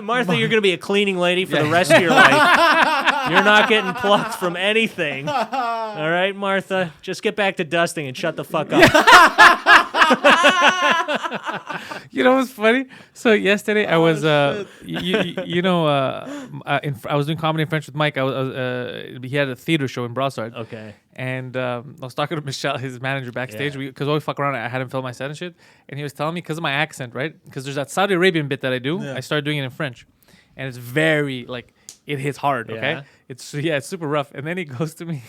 Martha, you're going to be a cleaning lady for the rest of your life. You're not getting plucked from anything. All right, Martha, just get back to dusting and shut the fuck up. You know what's funny? So yesterday I was, I was doing comedy in French with Mike. He had a theater show in Brossard. Okay. And I was talking to Michelle, his manager, backstage, because we fuck around. I had him film my set and shit. And he was telling me, because of my accent, right? Because there's that Saudi Arabian bit that I do. Yeah. I started doing it in French. And it's very, like, it hits hard, okay? Yeah. It's super rough. And then he goes to me,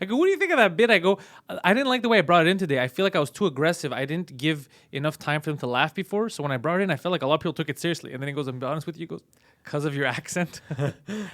I go, what do you think of that bit? I go, I didn't like the way I brought it in today. I feel like I was too aggressive. I didn't give enough time for them to laugh before. So when I brought it in, I felt like a lot of people took it seriously. And then he goes, I'm be honest with you, he goes, because of your accent,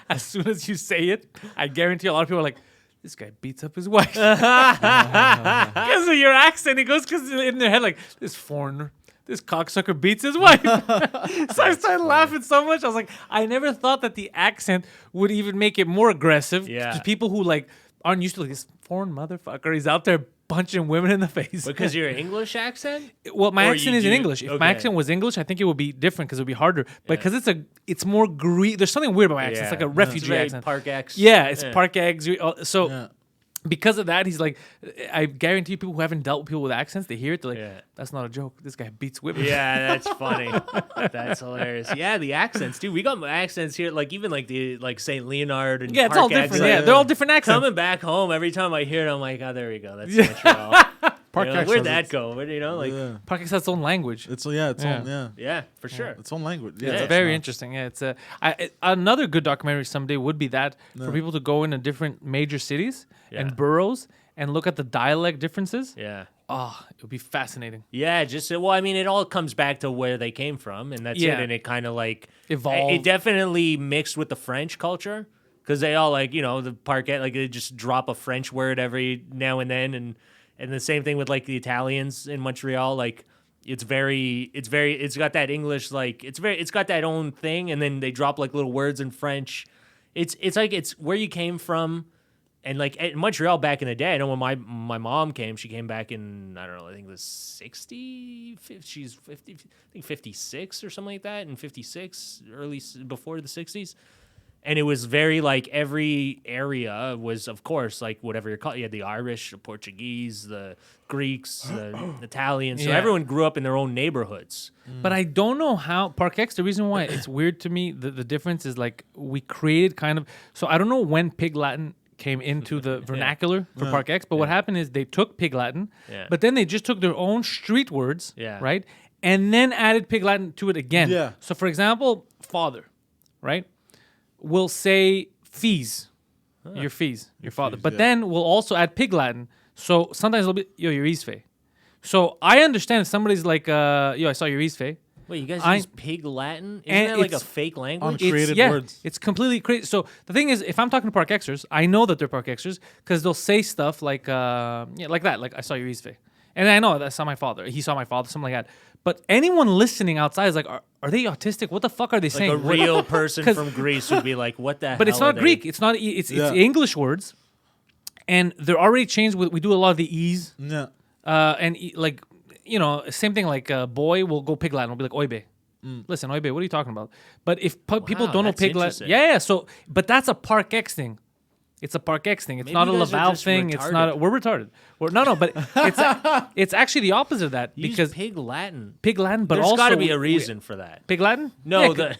as soon as you say it, I guarantee a lot of people are like, this guy beats up his wife. Because of your accent. He goes, because in their head, like, this foreigner, this cocksucker beats his wife. So I started laughing so much. I was like, I never thought that the accent would even make it more aggressive. Yeah. Just people who, like, aren't used to, like, this foreign motherfucker. He's out there punching women in the face. Because your English accent? Well, my Or accent you is in do- English. If okay. my accent was English, I think it would be different because it would be harder. But because it's more Greek. There's something weird about my accent. It's like a refugee very accent. Parc-Ex. Yeah, it's Parc-Ex. So Yeah. because of that, he's like, I guarantee people who haven't dealt with people with accents, they hear it, they're like, Yeah. that's not a joke. This guy beats women. Yeah, that's funny. That's hilarious. Yeah, the accents, dude. We got accents here, like even like the Saint Leonard and Yeah, it's all Parc-Ex, different. like, Yeah, they're all different accents. Coming back home, every time I hear it, I'm like, oh, there we go. That's Montreal. Parc-Ex Where'd has that its- go? You know, like, Yeah. Parc-Ex has its own language. It's own for sure. its own language. Yeah, Yeah. It's it's very not- interesting. Yeah, it's another good documentary someday would be that for people to go into different major cities Yeah. and boroughs and look at the dialect differences. Yeah. Oh, it would be fascinating. Yeah, well, I mean, it all comes back to where they came from, and that's Yeah. it. And it kind of like Evolved. It definitely mixed with the French culture because they all like the Parc-Ex, like they just drop a French word every now and then, and the same thing with like the Italians in Montreal. Like it's got that English it's got that own thing, and then they drop like little words in French. It's like it's where you came from. And like in Montreal back in the day, I know when my mom came, she came back in, I don't know, I think it was 60, she's 50, I think 56 or something like that, in 56, before the 60s. And it was very like every area was, of course, like whatever you're called. You had the Irish, the Portuguese, the Greeks, the Italians. So Yeah. everyone grew up in their own neighborhoods. But I don't know how Parc-Ex, the reason why it's weird to me, the difference is like we created kind of, so I don't know when Pig Latin came into the vernacular for Parc-Ex, but what happened is they took Pig Latin, Yeah. but then they just took their own street words, Yeah. right? And then added Pig Latin to it again. Yeah. So for example, father, right? We'll say fees, your fees, your father. fees, But yeah. then we'll also add Pig Latin. So sometimes it'll be, yo, your Isfe. So I understand if somebody's like, yo, I saw your Isfe. Wait, you guys I- use Pig Latin? Isn't And that like a it's fake language? Created yeah, words. It's completely crazy. So the thing is, if I'm talking to Parc-Exers, I know that they're Parc-Exers because they'll say stuff like like that, like I saw your Isfe. And I know that I saw my father. He saw my father, something like that. But anyone listening outside is like, are they autistic? What the fuck are they Like saying? a real person 'Cause- from Greece would be like, what the hell? But it's are not they? Greek. It's not. It's Yeah. English words, and they're already changed. We do a lot of the e's, Yeah. like same thing. Like boy, we'll go Pig Latin. We'll be like oibe. Listen, oibe, what are you talking about? But if people don't know that's Pig Latin, interesting. yeah. So, but that's a Parc-Ex thing. It's a Parc-Ex thing. It's Maybe not a you guys are Laval just thing. It's retarded. not. We're retarded. No, but it's actually the opposite of that You use because Pig Latin. Pig Latin, but There's also got to be a reason for that. Pig Latin. No, Yeah, the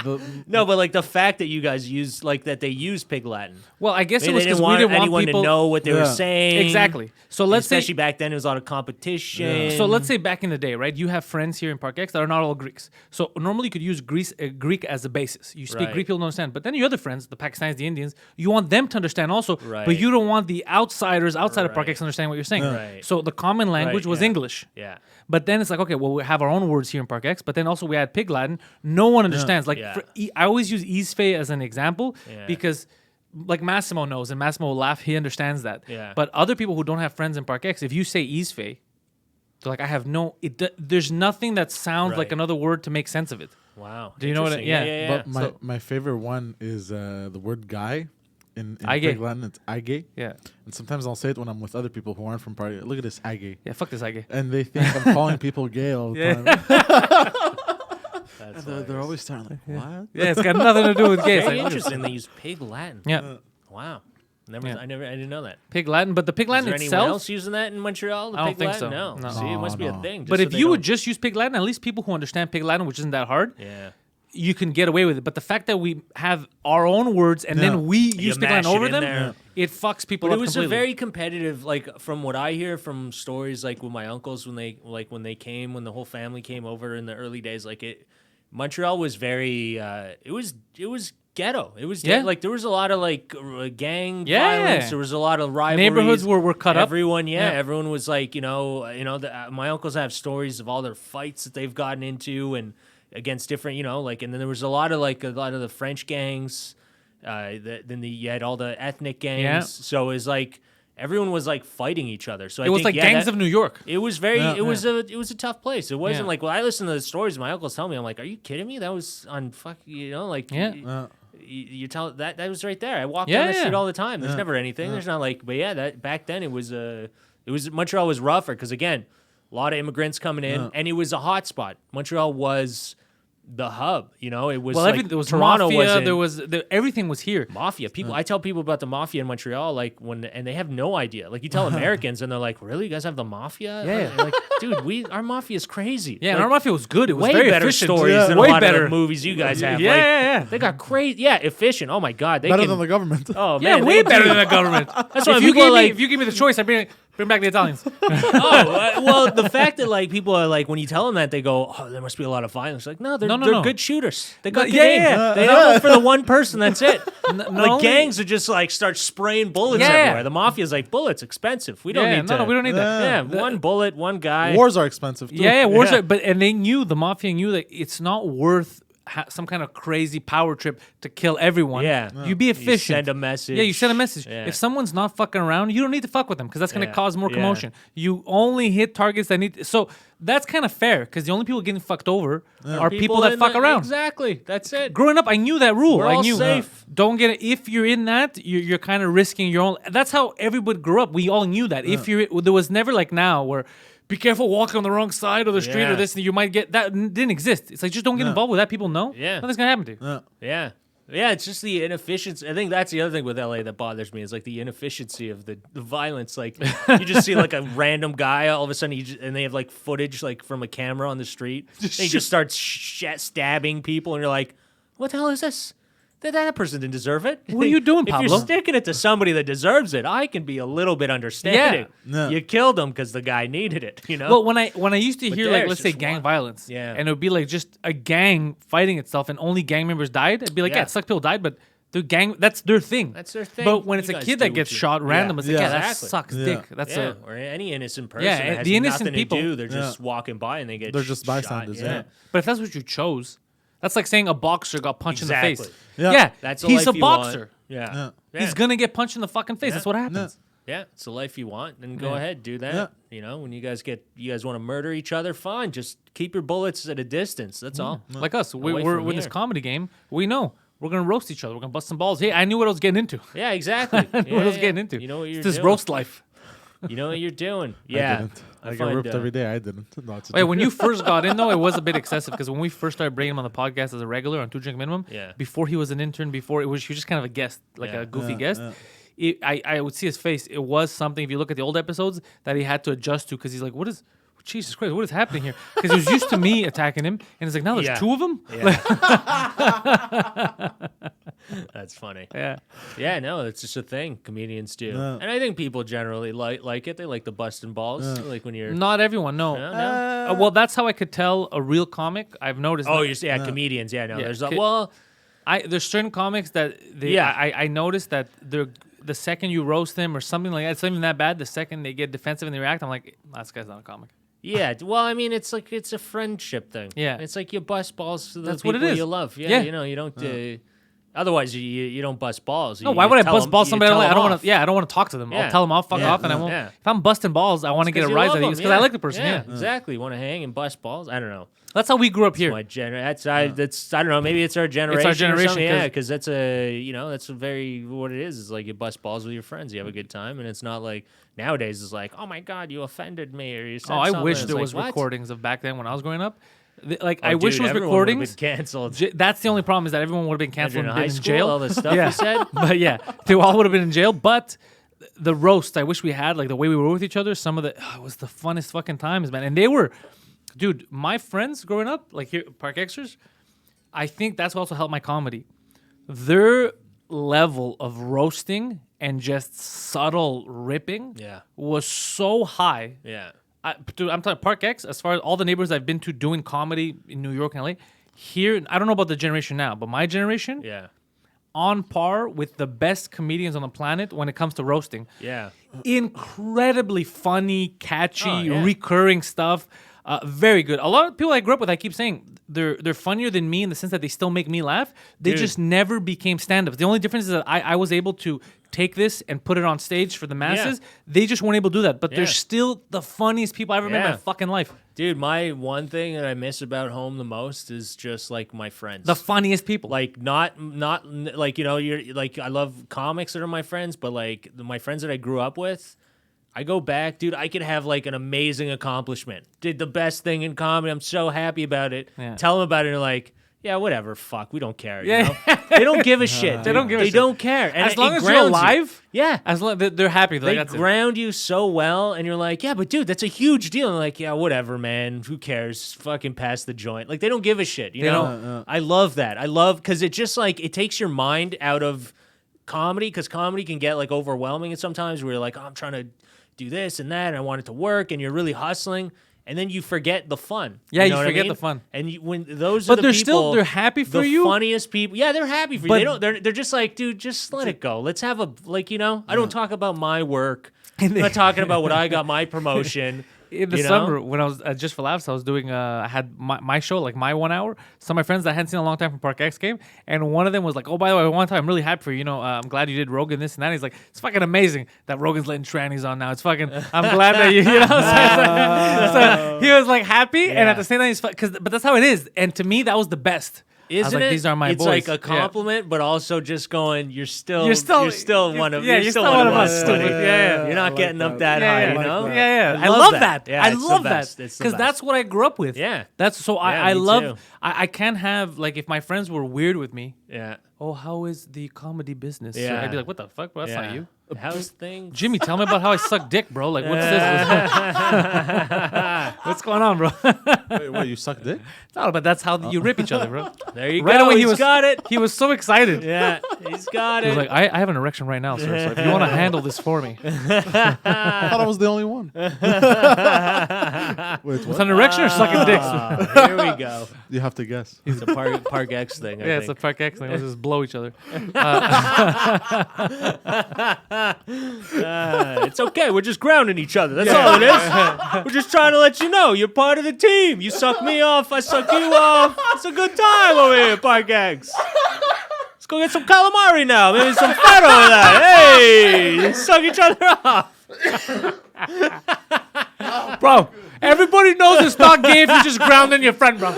The, no, but like the fact that you guys use like that they use Pig Latin. well, I guess Maybe it was they because didn't we want didn't want anyone people to know what they were Yeah. saying. exactly. So let's say Especially back then, it was a lot of competition. So let's say back in the day, right? You have friends here in Parc-Ex that are not all Greeks. So normally you could use Greek as a basis. You speak Right. Greek, people don't understand. But then your other friends, the Pakistanis, the Indians, you want them to understand also. Right. But you don't want the outsiders outside of Right. Parc-Ex to understand what you're saying. Right. So the common language was yeah. English. Yeah. But then it's like, okay, well, we have our own words here in Parc-Ex, but then also we add Pig Latin. No one understands. Like, Yeah. I always use Isfe as an example Yeah. because, like, Massimo knows, and Massimo will laugh. He understands that. Yeah. But other people who don't have friends in Parc-Ex, if you say Isfe, They're like, I have no. There's nothing that sounds like Right. another word to make sense of it. Wow. Do you know what? Interesting. Yeah. But my favorite one is the word guy. In Aige. Pig Latin, it's aige. Yeah. And sometimes I'll say it when I'm with other people who aren't from Parc. Look at this aige. Yeah. Fuck this, I get. And they think I'm calling people gay all the time. That's They're always starting like, what? Yeah, it's got nothing to do with gay. It's very like, look at- interesting. They use Pig Latin. Yeah. Wow. I didn't know that. Pig Latin, but the Pig Is Latin there anyone itself. else using that in Montreal? The I don't Pig think Latin? so. No. No. See, it must be a No. thing. But just if so you they would don't- just use Pig Latin, at least people who understand Pig Latin, which isn't that hard, yeah. you can get away with it. But the fact that we have our own words and then we use Pig mash Latin it over in them, there. it fucks people But up it was completely. a very competitive, like from what I hear from stories, like with my uncles when they came, when the whole family came over in the early days, Montreal was very, it was ghetto. It was like there was a lot of gang violence. There was a lot of rivalries. Neighborhoods were cut up. Everyone was like, my uncles have stories of all their fights that they've gotten into and against different, and then there was a lot of the French gangs. You had all the ethnic gangs. Yeah. So it was like everyone was like fighting each other. So It was like gangs of New York. It was very. Yeah, it was a tough place. It wasn't Yeah. like when I listen to the stories my uncles tell me. I'm like, are you kidding me? That was on Yeah. You tell that was right there. I walk Yeah, down the yeah. street all the time. There's never anything. There's not but that back then it was Montreal was rougher because again, a lot of immigrants coming in and it was a hot spot. Montreal was the hub. It was There was Toronto mafia. wasn't- Everything was here. Mafia people. I tell people about the mafia in Montreal, and they have no idea. Like you tell Americans, and they're like, "Really, you guys have the mafia?" Yeah. And like, dude, our mafia is crazy. Yeah, like, and our mafia was good. It was way very better efficient. stories than way a lot better. of the movies you guys have. Yeah, Like, yeah. They got crazy. Yeah, efficient. Oh my god, they Better can. than the government. Oh Yeah, man, way they better do- than the government. That's why if you people are give me, like, if you give me the choice, I bring back the Italians. well, the fact that people are like, when you tell them that, they go, "Oh, there must be a lot of violence." Like, no, they're No. good shooters. They got Yeah, yeah. They don't go for the one person. That's it. only- Gangs are just start spraying bullets Yeah. everywhere. The mafia's like, bullets expensive. We don't Yeah, need to. we don't need that. Yeah, one bullet, one guy. Wars are expensive, too. Yeah, wars. Yeah. And they knew, the mafia knew that it's not worth some kind of crazy power trip to kill everyone. Yeah. You be efficient. You send a message. Yeah, you send a message. Yeah. If someone's not fucking around, you don't need to fuck with them because that's going to Yeah. cause more Yeah. commotion. You only hit targets that need. So that's kind of fair because the only people getting fucked over are people that in fuck the- around. Exactly. That's it. Growing up, I knew that rule. We're I all knew safe. Don't get it. If you're in that, you're kind of risking your own. That's how everybody grew up. We all knew that. If you're, there was never like now where. Be careful walking on the wrong side of the street Yeah. or this, and you might get that. Didn't exist. It's like just don't get involved with that. People know. Yeah. Nothing's gonna happen to you. Yeah. Yeah, it's just the inefficiency. I think that's the other thing with LA that bothers me is like the inefficiency of the violence. Like you just see like a random guy all of a sudden, and they have like footage like from a camera on the street. They just start stabbing people, and you're like, "What the hell is this? That person didn't deserve it." What are you doing, If Pablo? you're sticking it to somebody that deserves it, I can be a little bit understanding. Yeah. You killed him because the guy needed it. Well, when I used to But hear there, like it's let's say just gang wild. violence, Yeah. and it would be like just a gang fighting itself, and only gang members died. I'd be like, yeah, Yeah. it sucks people died, but the gang that's their thing. That's their thing. But when it's You a guys kid do that what gets you- shot random, it's like, Yeah. yeah, that Exactly. sucks Yeah. dick. That's yeah, or any innocent person Yeah, that has the innocent nothing people- to do. They're Yeah. just walking by and they get They're just shot. bystanders, Yeah. yeah. But if that's what you chose, that's like saying a boxer got punched in the face. Exactly. Yeah. That's a he's life a you want. boxer. Yeah. He's gonna get punched in the fucking face. Yeah. That's what happens. Yeah, it's the life you want, then go Yeah. ahead, do that. Yeah. You know, when you guys want to murder each other, fine. Just keep your bullets at a distance. That's all. Like us, Away we're from with this here. comedy game. We know we're gonna roast each other. We're gonna bust some balls. Hey, I knew what I was getting into. Yeah, exactly. I knew what I was getting into. You know what you're It's this doing. roast life. You know what you're doing. I Yeah. didn't. I get find, ripped every day. I didn't. No, it's a Wait, joke. when you first got in though, it was a bit excessive because when we first started bringing him on the podcast as a regular on 2 Drink Minimum, Yeah. before he was an intern, before he was just kind of a guest, like Yeah. a goofy Yeah, guest. yeah. I would see his face. It was something. If you look at the old episodes, that he had to adjust to because he's like, "What is? Jesus Christ, what is happening here?" Because he was used to me attacking him, and it's like now there's Yeah. two of them. Yeah. That's funny. Yeah. Yeah, no, it's just a thing comedians do, Yeah. and I think people generally like it. They like the busting balls, like when you're. Not everyone, no. No, no? Well, that's how I could tell a real comic. I've noticed. Oh, that. you're comedians. Yeah, no, Yeah, there's ki- well, There's certain comics that they, Yeah. I noticed that they're the second you roast them or something like that, it's not even that bad. The second they get defensive and they react, I'm like, this guy's not a comic. yeah. Well, I mean, it's like it's a friendship thing. Yeah. it's like you bust balls to the That's what people it is. you love. Yeah, Yeah. you know, you don't. Otherwise, you don't bust balls. No, why would I bust balls somebody I don't like? I don't want to talk to them. Yeah. I'll tell them I'll fuck Yeah. off, and I won't. Yeah. If I'm busting balls, I want to get a rise out of you because I like the person. Yeah. Exactly. You want to hang and bust balls? I don't know. That's how we grew up here. That's I don't know. Maybe it's our generation. generation, Yeah, because that's that's a very what it is. It's like you bust balls with your friends. You have a good time, and it's not like nowadays. It's like, oh my god, you offended me, or you said I something. wish It's there like, was what? recordings of back then when I was growing up. I Oh, wish dude, it was everyone recordings. would've been canceled. That's the only problem is that everyone would have been canceled Imagine and in been high in school, jail. all the stuff you said. But yeah, they all would have been in jail. But the roast, I wish we had like the way we were with each other. Some of it was the funnest fucking times, man. And they were, dude, my friends growing up, like here, Parc-Exers, I think that's what also helped my comedy. Their level of roasting and just subtle ripping was so high. Yeah. Dude, I'm talking Parc-Ex, as far as all the neighborhoods I've been to doing comedy in New York and LA, here, I don't know about the generation now, but my generation, on par with the best comedians on the planet when it comes to roasting. Yeah. Incredibly funny, catchy, Oh, yeah. recurring stuff. Very good. A lot of people I grew up with, I keep saying, they're funnier than me in the sense that they still make me laugh. They just never became stand-ups. The only difference is that I was able to take this and put it on stage for the masses. They just weren't able to do that. But they're still the funniest people I ever met in my fucking life. Dude, my one thing that I miss about home the most is just like my friends. The funniest people. Like not like you're like I love comics that are my friends, but like my friends that I grew up with, I go back, dude, I could have like an amazing accomplishment. Did the best thing in comedy. I'm so happy about it. Yeah. Tell them about it and they're like, yeah, whatever, fuck, we don't care. You Yeah. know? They don't give a shit. They don't give a shit. They don't care. And as long it as you're grounds you. alive, Yeah. as long they're happy. They That's it. ground you so well, and you're like, yeah, but dude, that's a huge deal. And they're like, yeah, whatever, man. Who cares? Fucking pass the joint. Like, they don't give a shit, you know? I love that. Because it just, like, it takes your mind out of comedy, because comedy can get, like, overwhelming and sometimes where you're like, oh, I'm trying to do this and that, and I want it to work, and you're really hustling. And then you forget the fun. Yeah, you you know what forget I mean? the fun. And when those But are the they're people, still they're happy for the you. funniest people. Yeah, they're happy for you. But- They don't. They're just like, dude, just let it go. Let's have a I don't talk about my work. I'm not talking about what I got my promotion. In the summer, when I was just for laughs, I was doing. I had my show, like my 1 hour. Some of my friends that I hadn't seen in a long time from Parc-Ex came, and one of them was like, "Oh, by the way, one time, I'm really happy for you. You know, I'm glad you did Rogan this and that." He's like, "It's fucking amazing that Rogan's letting trannies on now. It's fucking. I'm glad that you know." So he was like happy, and at the same time, he's but that's how it is. And to me, that was the best. I was Isn't like, it? These are my it's boys. like a Yeah. compliment, but also just going, you're still You're still one of you're still one of us, buddy. stupid. Yeah. You're not I like getting up that. that high, Yeah, you know? Yeah. I love that. Yeah, I it's the love that best. It's the because best. that's what I grew up with. Yeah. That's so Yeah, I me love. too. I can't have like if my friends were weird with me. Yeah. Oh, how is the comedy business? Or Yeah. I'd be like, what the fuck, bro? That's not you. How's things? Jimmy, tell me about how I suck dick, bro. Like, what's this? What's going on, bro? Wait, you suck dick? No, but that's how you rip each other, bro. There you Right go. away, he He's was got it. He was so excited. Yeah, he's got He it. was like, I have an erection right now, sir. So if you want to handle this for me, I thought I was the only one. Wait, with what? an erection or sucking dicks? Here we go. You have to guess. It's a Parc-Ex thing. I Yeah, it's a think. Parc-Ex thing. Let's just blow each other. It's okay. We're just grounding each other. That's all it is. We're just trying to let you know you're part of the team. You suck me off. I suck you off. It's a good time over here, Parc-Ex. Let's go get some calamari now. Maybe some fat over that. Hey, suck each other off. Bro, everybody knows it's not gay if you just grounding your friend, bro.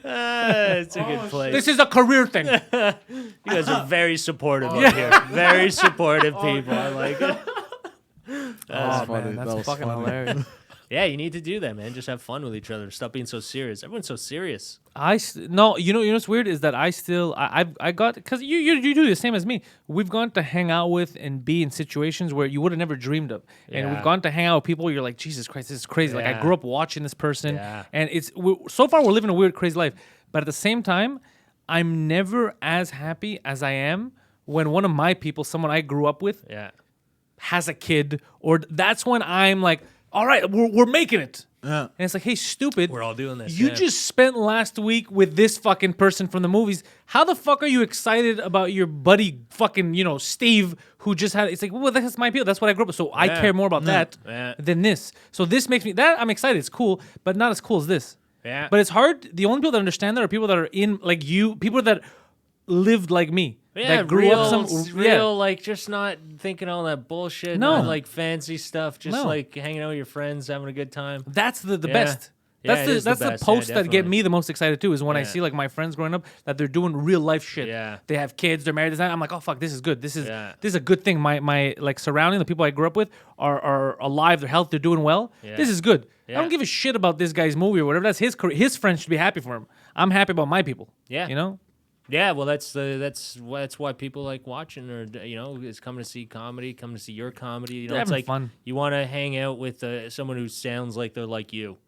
It's a good place. This is a career thing. You guys are very supportive up here. Very supportive people. I like it. Oh, funny. man, That that's was fucking funny. hilarious. Yeah, you need to do that, man. Just have fun with each other. Stop being so serious. Everyone's so serious. No, you know what's weird is that I got because you do the same as me. We've gone to hang out with and be in situations where you would have never dreamed of, and Yeah. we've gone to hang out with people. You're like, Jesus Christ, this is crazy. Like I Yeah. grew up watching this person, Yeah. and so far we're living a weird, crazy life. But at the same time, I'm never as happy as I am when one of my people, someone I grew up with, Yeah. has a kid, or that's when I'm like, all right, we're making it. Yeah. And it's like, hey, stupid. We're all doing this. You yeah. just spent last week with this fucking person from the movies. How the fuck are you excited about your buddy fucking, Steve, who just had... It's like, well, that's my appeal. That's what I grew up with. So I Yeah. care more about that Yeah. than this. So this makes me... That I'm excited. It's cool, but not as cool as this. Yeah. But it's hard. The only people that understand that are people that are in like you, people that lived like me. Yeah, that grew real, up real, like just not thinking all that bullshit. No. Not like fancy stuff. Just No. like hanging out with your friends, having a good time. That's the Yeah. best. Yeah, That's it the is the that's the best. posts Yeah, that get definitely. me the most excited too. Is when I Yeah. see like my friends growing up that they're doing real life shit. Yeah. They have kids. They're married. I'm like, oh fuck, this is good. This is Yeah. this is a good thing. My like surrounding the people I grew up with are alive. They're healthy. They're doing well. Yeah. This is good. I Yeah. don't give a shit about this guy's movie or whatever. That's his career. His friends should be happy for him. I'm happy about my people. Yeah. You know. Yeah, well, that's why people like watching or is coming to see comedy, coming to see your comedy. You know, They're it's having like fun. you want to hang out with someone who sounds like they're like you.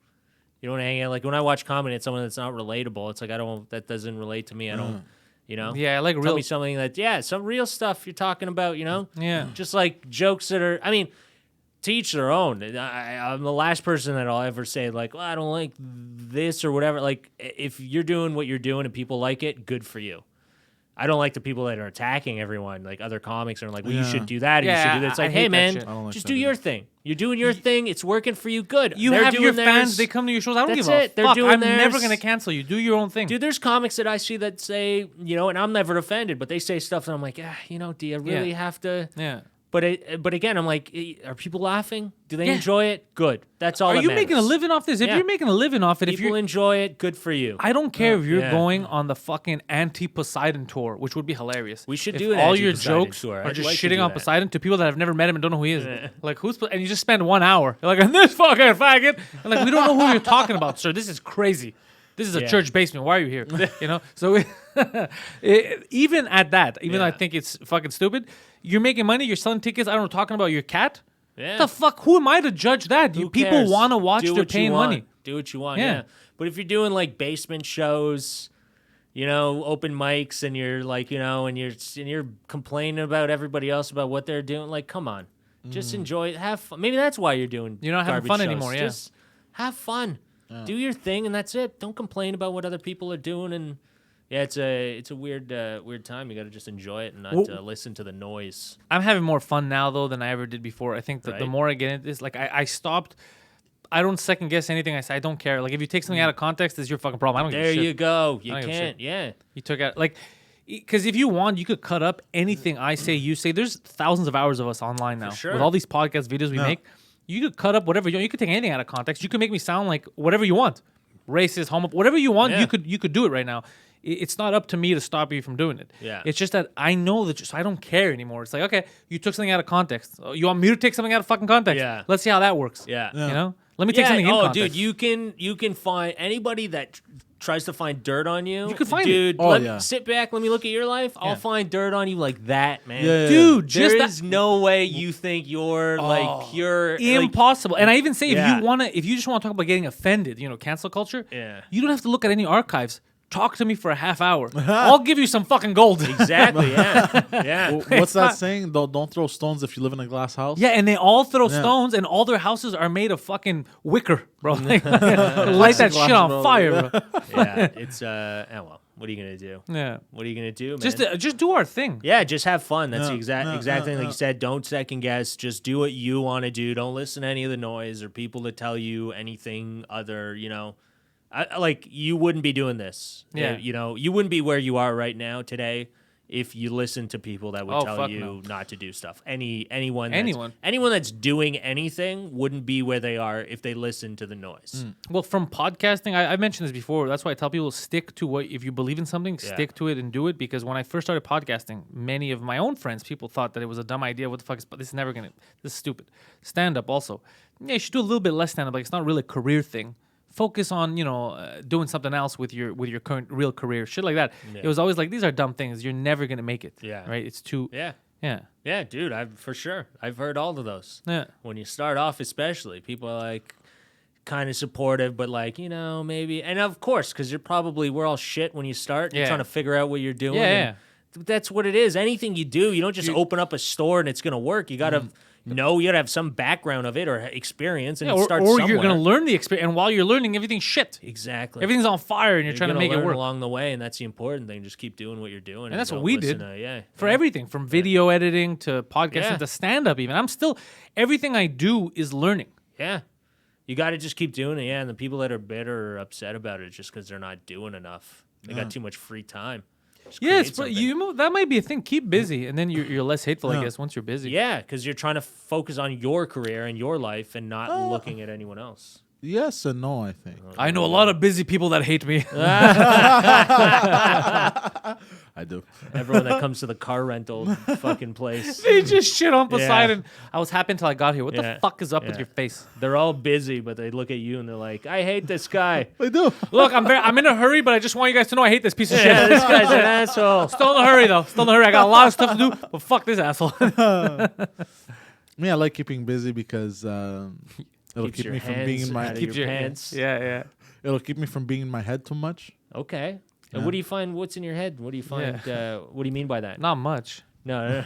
You don't want to hang out like when I watch comedy, it's someone that's not relatable. It's like that doesn't relate to me. I don't, Yeah, I like Tell real. me something some real stuff you're talking about. Yeah. just like jokes that are. I mean, to each their own. I'm the last person that I'll ever say like, well, I don't like this or whatever. Like, if you're doing what you're doing and people like it, good for you. I don't like the people that are attacking everyone, like other comics are like, well, you Yeah. should do that. Or Yeah, you should do that. It's I like, hate hey, that man, shit. I don't like just that do either. your thing. You're doing your thing. It's working for you. Good. You They're have your doing fans. theirs. They come to your shows. I don't That's give a it. They're fuck. doing I'm never theirs. gonna cancel you. Do your own thing. Dude, there's comics that I see that say, and I'm never offended, but they say stuff that I'm like, do you really have to? Yeah. But again, I'm like, are people laughing? Do they Yeah. enjoy it? Good. That's all. Are that you making a matters. living off this? If Yeah. you're making a living off it, if People you're enjoy it, good for you. I don't care if you're Yeah. going on the fucking anti-Poseidon tour, which would be hilarious. We should If do an all your anti-Poseidon jokes tour. are I'd just like to shitting do on that. Poseidon to people that have never met him and don't know who he is. Like and you just spend 1 hour. You're like, this fucking faggot. And like, we don't know who you're talking about, sir. This is crazy. This is a Yeah. church basement. Why are you here? So even at that, even though I Yeah. think it's fucking stupid, you're making money. You're selling tickets. I don't know, talking about your cat. Yeah. The fuck? Who am I to judge that? Who People cares? want to watch. Do They're what you paying want. money. Do what you want. Yeah. Yeah. But if you're doing like basement shows, open mics, and you're like, and you're complaining about everybody else about what they're doing, like, come on, just enjoy it. Have fun. Maybe that's why you're doing. You're not having garbage fun shows. anymore, yeah. Just have fun. Do your thing, and that's it. Don't complain about what other people are doing. And yeah, it's a weird time. You got to just enjoy it and not listen to the noise. I'm having more fun now though than I ever did before. I think that the Right. more I get into this, like I stopped. I don't second guess anything I say. I don't care. Like if you take something out of context, it's your fucking problem. I don't give There a shit. you go. You I don't give a can't. shit. Yeah. You took out like, because if you want, you could cut up anything I say, you say. There's thousands of hours of us online now sure. with all these podcast videos we Yeah. make. You could cut up whatever you want. You could take anything out of context. You could make me sound like whatever you want, racist, homo, whatever you want. Yeah. You could do it right now. It's not up to me to stop you from doing it. Yeah. It's just that I know that so I don't care anymore. It's like, okay, you took something out of context. Oh, you want me to take something out of fucking context? Yeah. Let's see how that works. Yeah. You know? Let me take something in context. dude, you can find anybody that tries to find dirt on you. You can find it. dude. Oh, let yeah. Sit back. Let me look at your life. Yeah. I'll find dirt on you like that, man. Yeah, yeah, Dude, There just is no way you think you're like pure. impossible. And I even say Yeah. if you just want to talk about getting offended, cancel culture, Yeah. you don't have to look at any archives. Talk to me for a half hour. I'll give you some fucking gold. Exactly. Yeah. Yeah. What's that saying? Don't throw stones if you live in a glass house. Yeah, and they all throw Yeah. stones, and all their houses are made of fucking wicker, bro. Like, light that shit on bro. fire, bro. Yeah. It's well. What are you gonna do? Yeah, What are you gonna do, man? just do our thing. Yeah, just have fun. That's the Yeah, exact thing. yeah. Like you said, don't second guess. Just do what you want to do. Don't listen to any of the noise or people that tell you anything other. Like you wouldn't be doing this. Yeah. You wouldn't be where you are right now today if you listen to people that would Oh, tell fuck you no. not to do stuff. Anyone that's doing anything wouldn't be where they are if they listen to the noise. Well, from podcasting, I mentioned this before. That's why I tell people stick to what, if you believe in something, stick to it and do it. Because when I first started podcasting, many of my own friends, people thought that it was a dumb idea. What the fuck is, this is never going to, this is stupid. Stand up also. Yeah, you should do a little bit less stand up. Like it's not really a career thing. Focus on, doing something else with your current real career. Shit like that. Yeah. It was always like, these are dumb things. You're never going to make it. Yeah. Right? It's too, Yeah. yeah. Yeah, dude, for sure. I've heard all of those. Yeah. When you start off, especially, people are like kind of supportive, but like, maybe. And of course, because we're all shit when you start. You're Yeah. trying to figure out what you're doing. Yeah, and that's what it is. Anything you do, you don't just open up a store and it's going to work. You got to you got to have some background of it or experience and start or somewhere. you're going to learn the experience. And while you're learning, everything's shit. Exactly. Everything's on fire and you're trying to gonna make it learn work. along the way, and that's the important thing. Just keep doing what you're doing. And that's what don't we listen did. For Everything from video editing to podcasting Yeah. to stand up even. Everything I do is learning. Yeah. You got to just keep doing it, yeah. And the people that are bitter or upset about it just because they're not doing enough. They got too much free time. Yes, but that might be a thing. Keep busy, and then you're less hateful, I guess, once you're busy. Yeah, because you're trying to focus on your career and your life and not looking at anyone else. Yes and no, I think. I know a lot of busy people that hate me. I do. Everyone that comes to the car rental fucking place. They just shit on Poseidon. I was happy until I got here. What Yeah. the fuck is up with Yeah. your face? They're all busy, but they look at you and they're like, I hate this guy. I do. Look, I'm in a hurry, but I just want you guys to know I hate this piece of Yeah, shit. this guy's an asshole. Still in a hurry, though. Still in a hurry. I got a lot of stuff to do, but fuck this asshole. Me, I like keeping busy because it'll Keeps keep your me from hands being in my out of your pants. Yeah. it'll keep me from being in my head too much. Okay. And Yeah. what do you find? What's in your head? What do you find? What do you mean by that? Not much. No.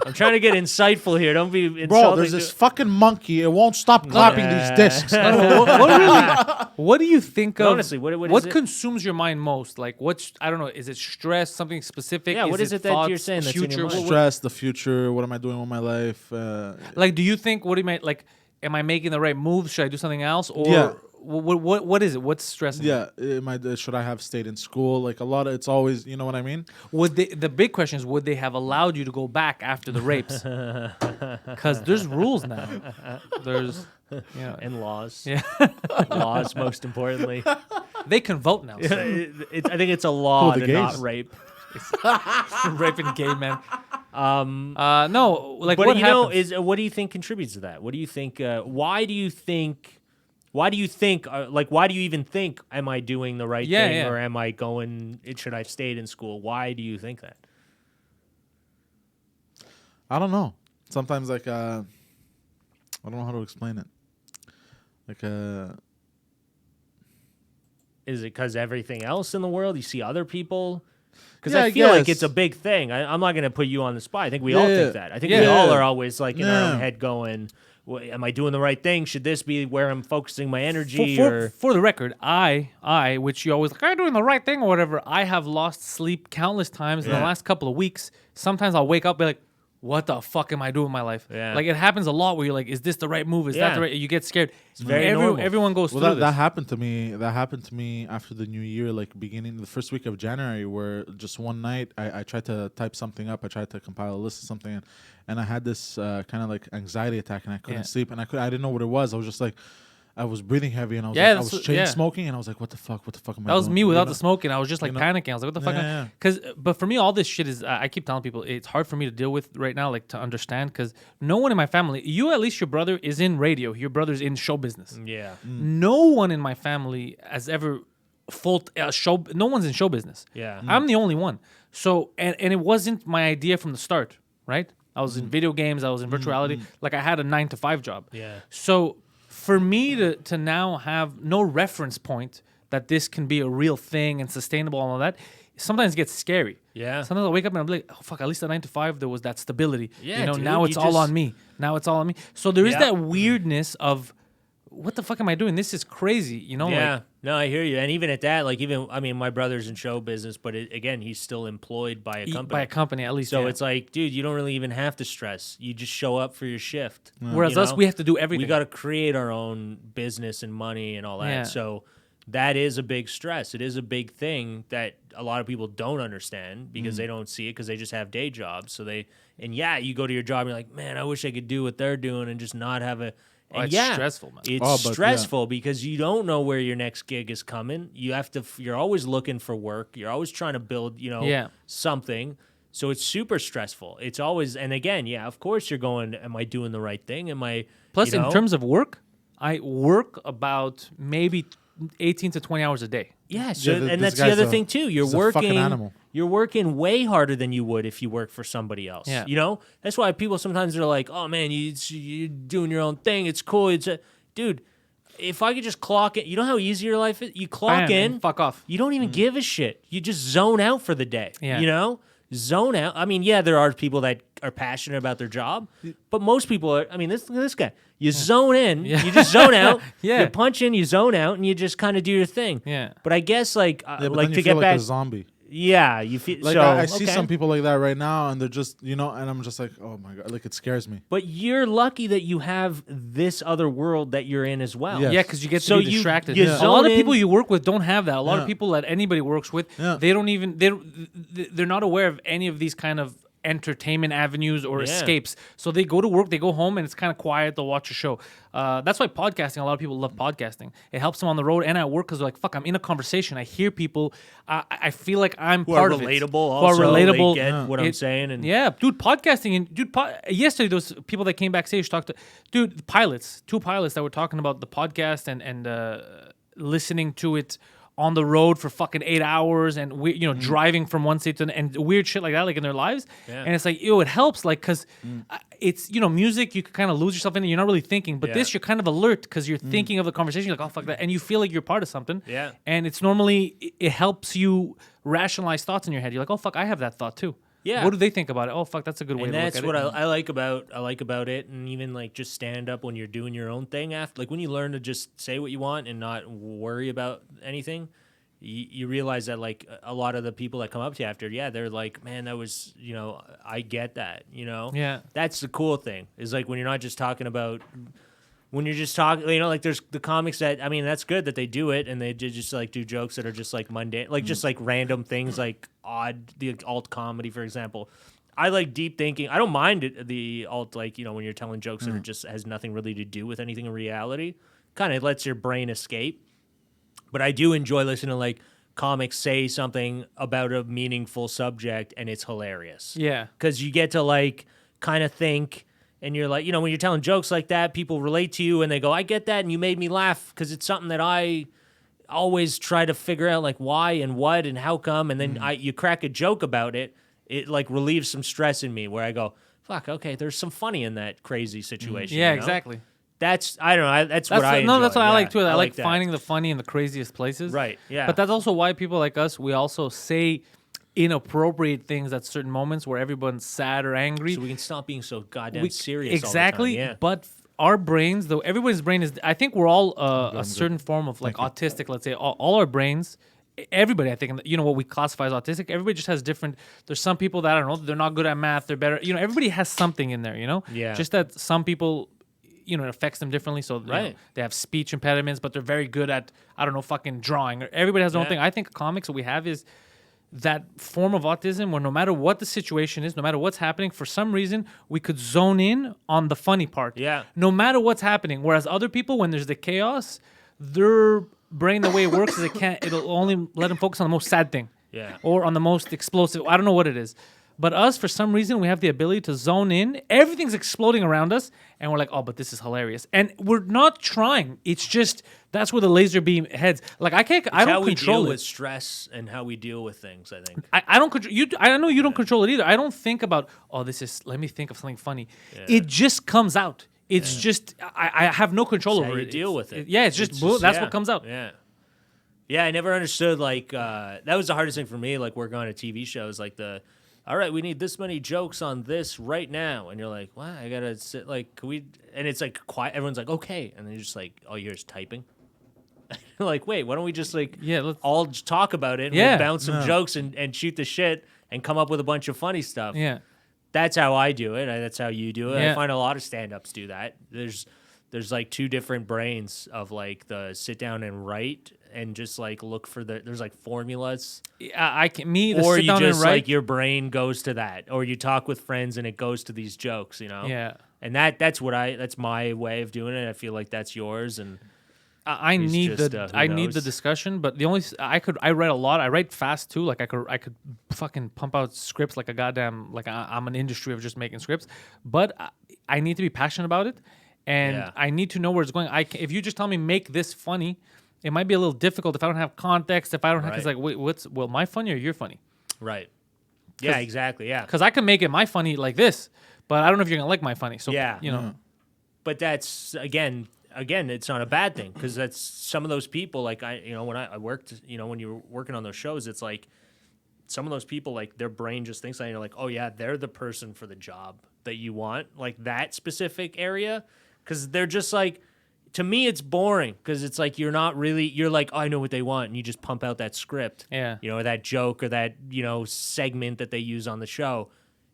I'm trying to get insightful here. Don't be insulting. Bro, there's this fucking monkey. It won't stop clapping these discs. What do you think of? Honestly, what is it? consumes your mind most? Like, I don't know. Is it stress? Something specific? Yeah, what is it that thoughts, you're saying that's in your future? mind? Stress, the future. What am I doing with my life? Like, do you think? What do you mean? Like, am I making the right move? Should I do something else? Or Yeah. what is it? What's stressing? Yeah, should I have stayed in school? Like a lot of it's always, you know what I mean? The big question is, would they have allowed you to go back after the rapes? Because there's rules now. There's, And laws. yeah. Laws, most importantly. They can vote now. So. I think it's a law Who, the to not gays? rape. Raping gay men. No, like But what you know, happens? what do you think contributes to that? What do you think? Why do you think? Why do you think? Why do you even think? Am I doing the right thing, Yeah. or am I going? Should I have stayed in school? Why do you think that? I don't know. Sometimes like I don't know how to explain it. Like Is it because everything else in the world? You see other people? Because Yeah, I I feel like guess. it's a big thing. I'm not going to put you on the spot. I think we Yeah, all yeah. think that. I think Yeah. we all are always like in our Yeah. own head going, am I doing the right thing? Should this be where I'm focusing my energy? For the record, I, which you always like, I'm doing the right thing or whatever. I have lost sleep countless times in the Yeah. last couple of weeks. Sometimes I'll wake up and be like, what the fuck am I doing with my life? Yeah. Like it happens a lot where you're like, is this the right move? Is that Yeah. the right? You get scared. It's very normal. Everyone goes well, through that this. happened to me. That happened to me after the new year, like beginning the first week of January, where just one night I tried to type something up. I tried to compile a list of something, and I had this kind of like anxiety attack, and I couldn't Yeah. sleep, and I didn't know what it was. I was just like, I was breathing heavy, and I was Yeah, like, I was that's- chain yeah. smoking, and I was like, what the fuck am I doing? That was me You without know? the smoking. I was just like You know? panicking. I was like, what the fuck? Yeah. But for me, all this shit is, I keep telling people, it's hard for me to deal with right now, like to understand, because no one in my family, you at least your brother is in radio. Your brother's in show business. Yeah. No one in my family has ever no one's in show business. Yeah. I'm the only one. So, and it wasn't my idea from the start, right? I was in video games. I was in virtuality. Like I had a 9-to-5 job. Yeah. So for me to now have no reference point that this can be a real thing and sustainable and all that, sometimes it gets scary. Yeah. Sometimes I wake up and I'm like, oh fuck, at least at 9-to-5 there was that stability. Yeah, You know, dude, now it's you all just- on me. Now it's all on me. So there is Yeah. that weirdness of what the fuck am I doing? This is crazy. You know? Yeah, Like, no, I hear you. And even at that, like I mean, my brother's in show business, but again, he's still employed by a company. by a company at least. So yeah. it's like, dude, you don't really even have to stress. You just show up for your shift. Whereas You us, know? we have to do everything. We got to create our own business and money and all that. Yeah. So that is a big stress. It is a big thing that a lot of people don't understand because they don't see it because they just have day jobs. So you go to your job and you're like, man, I wish I could do what they're doing and just not have a. Oh, And it's stressful, man. It's Oh, but, stressful because you don't know where your next gig is coming. You have to. You're always looking for work. You're always trying to build, Yeah. something. So it's super stressful. It's always, and again, yeah, of course you're going, am I doing the right thing? Am I Plus, you know? in terms of work, I work about maybe 18 to 20 hours a day. Yeah, so, Yeah, and this that's the guy's other a- thing too. he's a fucking animal. You're working way harder than you would if you work for somebody else. Yeah. You know, that's why people sometimes are like, "Oh man, you're doing your own thing. It's cool." Dude, if I could just clock it, you know how easy your life is. You clock Bam, in, and fuck off. You don't even give a shit. You just zone out for the day. Yeah. You know, zone out. I mean, yeah, there are people that are passionate about their job, but most people are. I mean, look at this guy. You zone in, Yeah. you just zone out. Yeah. You punch in, you zone out, and you just kind of do your thing. Yeah. But I guess like Yeah, but like then to you get feel like back. a zombie. Yeah, you feel Like so. I see okay. some people like that right now, and they're just, and I'm just like, oh my god, like it scares me. But you're lucky that you have this other world that you're in as well. Yes. Yeah, because you get to So be you- distracted. you A lot zone of people in- you work with don't have that. A lot of Yeah. people that anybody works with, Yeah. they don't even they're not aware of any of these kind of entertainment avenues or Yeah. escapes. So they go to work, they go home, and it's kind of quiet. They'll watch a show. That's why podcasting. A lot of people love podcasting. It helps them on the road and at work because they're like, "Fuck, I'm in a conversation. I hear people. I feel like I'm Who part are of it. relatable. Who are Also, relatable. They get what I'm It- saying. And Yeah, dude, podcasting and yesterday those people that came backstage talked to, dude, the pilots, two pilots that were talking about the podcast and listening to it on the road for fucking 8 hours and driving from one state to and weird shit like that, like in their lives. Yeah. And it's like, it helps, like, cause it's music you can kind of lose yourself in it. You're not really thinking, but this Yeah. you're kind of alert because you're thinking of the conversation. You're like, oh fuck that, and you feel like you're part of something. Yeah. And it's normally it helps you rationalize thoughts in your head. You're like, oh fuck, I have that thought too. Yeah. What do they think about it? Oh fuck, that's a good way And to look that's at what it. I like about it, and even like just stand up when you're doing your own thing. After, like when you learn to just say what you want and not worry about anything, you realize that like a lot of the people that come up to you after, they're like, man, that was, I get that, Yeah. That's the cool thing is like when you're not just talking about. When you're just talking, like there's the comics that, I mean, that's good that they do it and they just like do jokes that are just like mundane, like just like random things, like the alt comedy, for example. I like deep thinking. I don't mind the alt, like, when you're telling jokes that are just has nothing really to do with anything in reality. Kind of lets your brain escape. But I do enjoy listening to like comics say something about a meaningful subject and it's hilarious. Yeah. Because you get to like kind of think. And you're like, when you're telling jokes like that, people relate to you and they go, I get that. And you made me laugh because it's something that I always try to figure out, like why and what and how come. And then you crack a joke about it. It like relieves some stress in me where I go, fuck, okay, there's some funny in that crazy situation. Yeah, you know? exactly. That's, I don't know. That's what I enjoy. No, that's what I like too. I like that. finding the funny in the craziest places. Right, yeah. But that's also why people like us, we also say inappropriate things at certain moments where everyone's sad or angry. So we can stop being so goddamn serious Exactly. all the time. Yeah. But our brains, though, everybody's brain is, I think we're all a certain form of like autistic, let's say. All our brains, everybody, I think, what we classify as autistic, everybody just has different. There's some people that, I don't know, they're not good at math, they're better. Everybody has something in there, Yeah. Just that some people, it affects them differently. So Right. they have speech impediments, but they're very good at, I don't know, fucking drawing. Everybody has their own Yeah. thing. I think comics, what we have is that form of autism where no matter what the situation is, no matter what's happening, for some reason, we could zone in on the funny part. Yeah. No matter what's happening. Whereas other people, when there's the chaos, their brain, the way it works is it'll only let them focus on the most sad thing. Yeah. Or on the most explosive. I don't know what it is. But us, for some reason, we have the ability to zone in. Everything's exploding around us, and we're like, oh, but this is hilarious. And we're not trying. It's just, that's where the laser beam heads. Like, I don't how we control deal it. with stress and how we deal with things, I think. I don't control you. I know you don't control it either. I don't think about, let me think of something funny. It just comes out. It's just I have no control It's over how you it. deal with it. Yeah, it's just that's yeah, what comes out. Yeah. Yeah, I never understood like that was the hardest thing for me, like working on a TV show is like all right, we need this many jokes on this right now. And you're like, wow, I gotta sit like can we and it's like quiet, everyone's like, okay, and then you're just like, all you're just typing. Like, wait, why don't we just like let's all just talk about it and Yeah. we'll bounce some jokes and shoot the shit and come up with a bunch of funny stuff. Yeah. That's how I do it. That's how you do it. Yeah. I find a lot of stand-ups do that. There's like two different brains of like the sit down and write and just like look for there's like formulas. I can me the Or sit you down just and write. like your brain goes to that. Or you talk with friends and it goes to these jokes, Yeah. And that's my way of doing it. I feel like that's yours and I He's need just, the who I need the knows? discussion, but the only I write a lot. I write fast too. Like I could fucking pump out scripts like a goddamn like I'm an industry of just making scripts. But I need to be passionate about it, and Yeah. I need to know where it's going. If you just tell me make this funny, it might be a little difficult if I don't have context. If I don't have, it's Right. like wait, my funny or your funny? right. Yeah, exactly. Yeah. Because I can make it my funny like this, but I don't know if you're gonna like my funny. So Yeah. But that's again, it's not a bad thing because that's some of those people. Like when I worked, when you were working on those shows, it's like some of those people, like their brain just thinks that you're like, oh yeah, they're the person for the job that you want, like that specific area, because they're just like to me, it's boring because it's like you're like, oh, I know what they want, and you just pump out that script, Yeah. or that joke or that segment that they use on the show,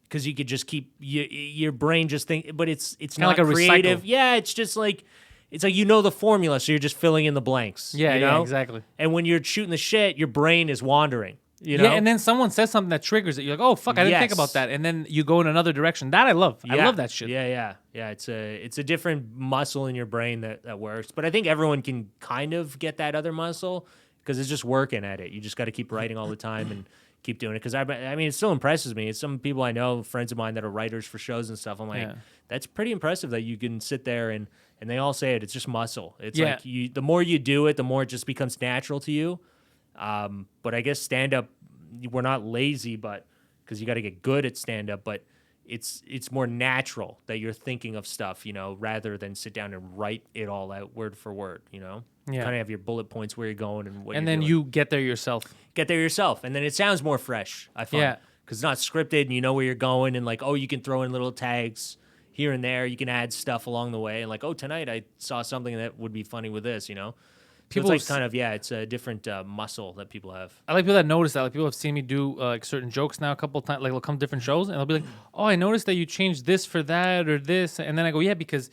because you could just keep your brain just think, but it's not like a creative. recycle. Yeah, it's just like it's like the formula, so you're just filling in the blanks. Yeah, you know? yeah, exactly. And when you're shooting the shit, your brain is wandering. Yeah, and then someone says something that triggers it. You're like, oh fuck, I didn't think about that, and then you go in another direction. That I love. I love that shit. Yeah. It's a different muscle in your brain that works. But I think everyone can kind of get that other muscle because it's just working at it. You just got to keep writing all the time and keep doing it. Because I mean, it still impresses me. It's some people I know, friends of mine that are writers for shows and stuff. I'm like, that's pretty impressive that you can sit there and they all say it. It's just muscle. It's like the more you do it, the more it just becomes natural to you. But I guess stand-up, we're not lazy, but because you got to get good at stand-up, but it's more natural that you're thinking of stuff, rather than sit down and write it all out word for word, You kind of have your bullet points where you're going and what and you're then doing. you get there yourself. And then it sounds more fresh, I find. Yeah. Because it's not scripted and you know where you're going and like, oh, you can throw in little tags here and there. You can add stuff along the way and like, oh, tonight I saw something that would be funny with this, People so it's like kind of, it's a different muscle that people have. I like people that notice that. Like people have seen me do like certain jokes now a couple of times. Like they'll come to different shows and they'll be like, "Oh, I noticed that you changed this for that or this," and then I go, "Yeah, because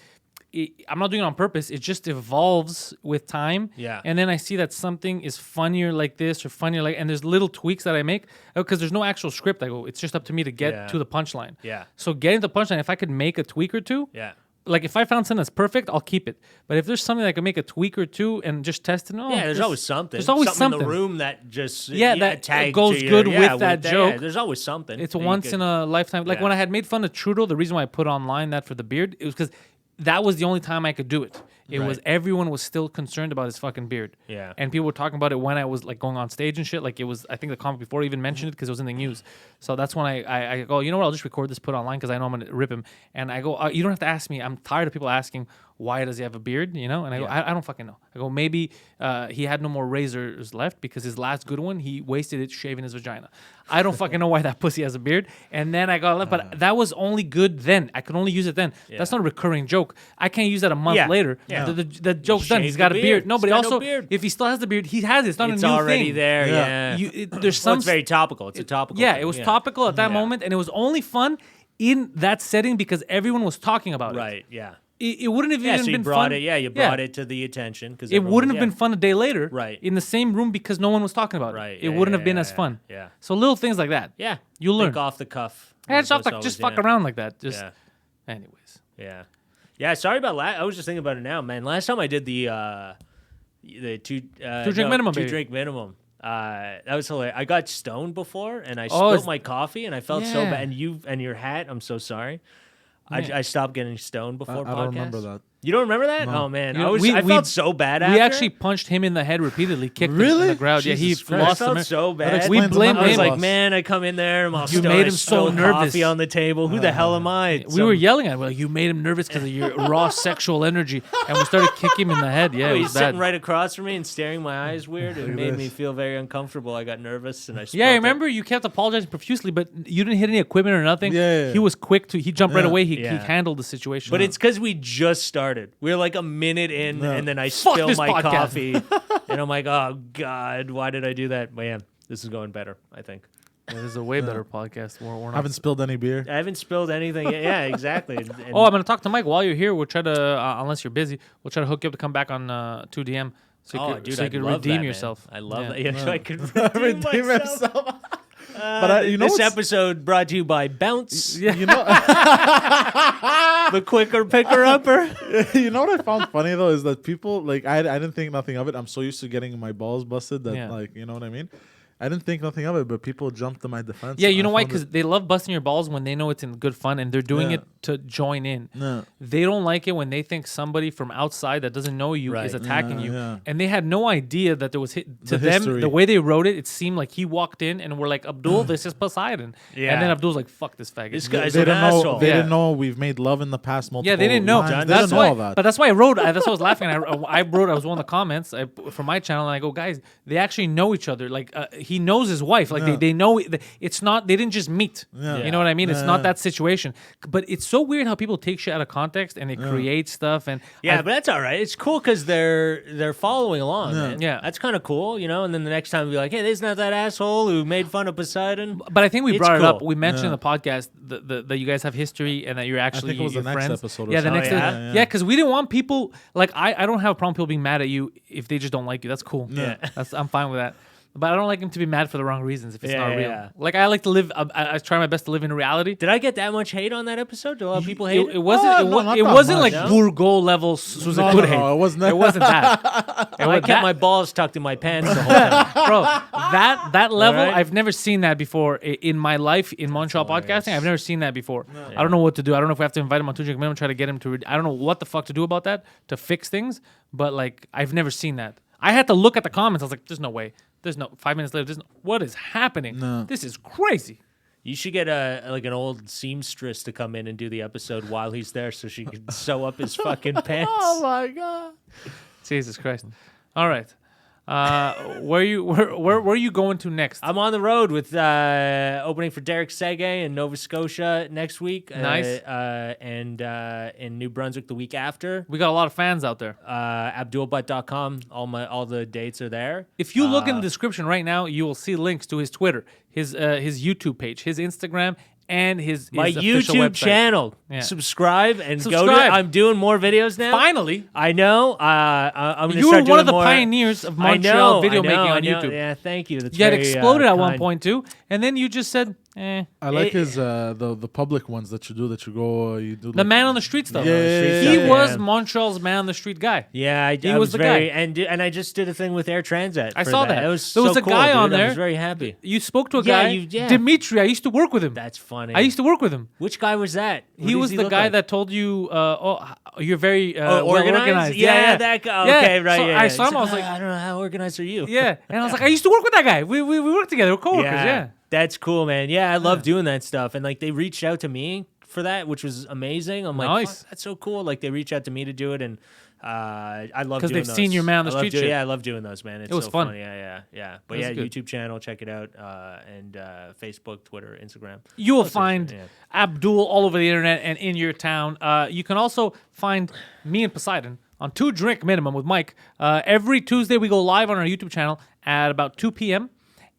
I'm not doing it on purpose. It just evolves with time." Yeah. And then I see that something is funnier like this or funnier like, and there's little tweaks that I make because there's no actual script. I go, it's just up to me to get to the punchline. Yeah. So getting to the punchline, if I could make a tweak or two. Yeah. Like if I found something that's perfect, I'll keep it. But if there's something that I can make a tweak or two and just test it, there's always something. There's always something in the room that just that tags goes to good your, with that joke. Yeah, there's always something. It's once in a lifetime. Like when I had made fun of Trudeau, the reason why I put online that for the beard, it was because that was the only time I could do it. It was everyone was still concerned about his fucking beard. Yeah. And people were talking about it when I was like going on stage and shit. Like it was, I think the comic before even mentioned it because it was in the news. So that's when I go, you know what? I'll just record this, put it online because I know I'm gonna rip him. And I go, you don't have to ask me. I'm tired of people asking why does he have a beard, And I go, I don't fucking know. I go, maybe he had no more razors left because his last good one, he wasted it shaving his vagina. I don't fucking know why that pussy has a beard. And then I go, but that was only good then. I could only use it then. That's not a recurring joke. I can't use that a month later. Yeah. The joke's done. He's got a beard. No, but also, if he still has the beard, he has it. It's not a new thing. It's already there, There's some... it's very topical. It's a topical Yeah, thing. it was topical at that moment, and it was only fun in that setting because everyone was talking about it. Right, yeah. It wouldn't have even so you been brought fun. it. Yeah, you brought it to the attention because it wouldn't have been fun a day later, Right. in the same room because no one was talking about it. Right, It wouldn't have been as fun. Yeah. So little things like that. Yeah, You'll learn. Think off the cuff. Yeah, just fuck around like that. Just, anyways. Yeah. Sorry about I was just thinking about it now, man. Last time I did the two drink minimum, baby. drink minimum. That was hilarious. I got stoned before, and I spilled my coffee, and I felt so bad. And your hat. I'm so sorry. I stopped getting stoned before podcasts. I don't remember that. You don't remember that? No. Oh man, I felt so bad after. We actually punched him in the head repeatedly, kicked him in the ground. Jesus He Christ. lost I felt the so bad. We blame I was him. like, man, I come in there, I'm all You stoned, made I him so spilled nervous. coffee on the table. Who the hell am I? We were yelling at him. Like, you made him nervous because of your raw sexual energy, and we started kicking him in the head. Yeah, it He's was bad. sitting right across from me and staring my eyes weird. It made me feel very uncomfortable. I got nervous and I. Yeah, I remember you kept apologizing profusely, but you didn't hit any equipment or nothing. Yeah. He was quick to. He jumped right away. He Yeah. handled the situation. But it's because we just started. We were like a minute in, and then I Fuck spilled this my podcast. coffee, and I'm like, oh god, why did I do that? But yeah, this is going better. I think. This is a way better podcast. We're not. Haven't spilled any beer. I haven't spilled anything. Yeah, exactly. And Oh, I'm gonna talk to Mike while you're here. We'll try to, unless you're busy, we'll try to hook you up to come back on 2DM. So you could, dude, so you I'd could love redeem that, man. yourself. I love Yeah. that. Yeah, so I could redeem myself. But you know This what's- episode brought to you by Bounce, You know, the quicker picker upper. you know what I found funny though is that people like I didn't think nothing of it. I'm so used to getting my balls busted that like you know what I mean. I didn't think nothing of it, but people jumped to my defense. Yeah, you know why? found Because they love busting your balls when they know it's in good fun and they're doing it to join in. No. They don't like it when they think somebody from outside that doesn't know you is Right. attacking you. Yeah. And they had no idea that there was to The them, history. the way they wrote it, it seemed like he walked in and we're like, Abdul, this is Poseidon. Yeah. And then Abdul's like, fuck this faggot. This guy's they an didn't know. asshole. They Yeah. didn't know we've made love in the past multiple. Yeah, they didn't know. times. They That's didn't know why. all that. But that's why I wrote. That's why I was laughing. I wrote. I was one of the comments from my channel, and I go, guys, they actually know each other. Like he knows his wife. Like they know it's not. They didn't just meet. Yeah. You know what I mean? It's Yeah. not that situation. But it's so weird how people take shit out of context and they create stuff. And Yeah, but that's all right. It's cool because they're following along. Man. Yeah. That's kind of cool, you know. And then the next time we'll be like, hey, there's not that asshole who made fun of Poseidon. But I think we It's brought it up. cool. We mentioned in the podcast that you guys have history and that you're actually think it was the you're next friends. episode or Yeah, the something. next. Oh, Yeah, because we didn't want people like I don't have a problem people being mad at you if they just don't like you. That's cool. Yeah. I'm fine with that. But I don't like them to be mad for the wrong reasons if it's not real. Yeah. Like I like to live. I try my best to live in reality. Did I get that much hate on that episode? Did a lot of people hate it? It wasn't. Oh, it no, wa- not it that wasn't much. like No? Bourgo level Susan No, good no, hate. it wasn't. It wasn't that. I kept my balls tucked in my pants the whole time. Bro, that level, Alright. I've never seen that before in my life in Montreal podcasting. I've never seen that before. I don't know what to do. I don't know if we have to invite him on Tuesday minimum, try to get him to. I don't know what the fuck to do about that to fix things. But like, I've never seen that. I had to look at the comments. I was like, "There's no way. There's no." 5 minutes later, what is happening? No. This is crazy. You should get an old seamstress to come in and do the episode while he's there, so she can sew up his fucking pants. Oh my god. Jesus Christ! All right, where are you going to next? I'm on the road with opening for Derek Sege in Nova Scotia next week. Nice. And in New Brunswick the week after. We got a lot of fans out there. AbdulButt.com. All the dates are there. If you look in the description right now, you will see links to his Twitter, his YouTube page, his Instagram, and his My official YouTube website. channel. Yeah. Subscribe and go to Subscribe. I'm doing more videos now. Finally, I know. I'm gonna you were start one doing of the more. pioneers of I Montreal know, video I know, making I on know. YouTube. Yeah, thank you. That's You had very, exploded at one kind. point too, and then you just said, "Eh." I like It- his the public ones that you do. That you go. You do The man on the street stuff. Yeah, He yeah, was yeah. Montreal's man on the street guy. Yeah, I He was was the very, guy. and I just did a thing with Air Transat. I for saw that. It was There was so a guy cool, on dude. I there. was very happy. You spoke to a Yeah, guy, yeah. Dimitri. I used to work with him. That's funny. I used to work with him. Which guy was that? What He does was the look guy like? that told you, you're very well organized? organized. Yeah, that guy. Yeah. Okay, right. So yeah, I yeah. saw him. I was like, I don't know how organized are you? yeah. And I was like, I used to work with that guy. We worked together. We're coworkers. Yeah. That's cool, man. Yeah, I love doing that stuff. And like they reached out to me for that, which was amazing. I'm like, Nice. "Fuck, that's so cool. Like they reached out to me to do it, and I love 'Cause doing they've seen your man on the I love street doing- shit. Yeah, I love doing those, man. It's It was so fun. Yeah. But It was yeah, good. YouTube channel, check it out, and Facebook, Twitter, Instagram. You will Those are- find yeah. Abdul all over the internet and in your town. You can also find me and Poseidon on 2 Drink Minimum with Mike. Every Tuesday we go live on our YouTube channel at about 2 p.m.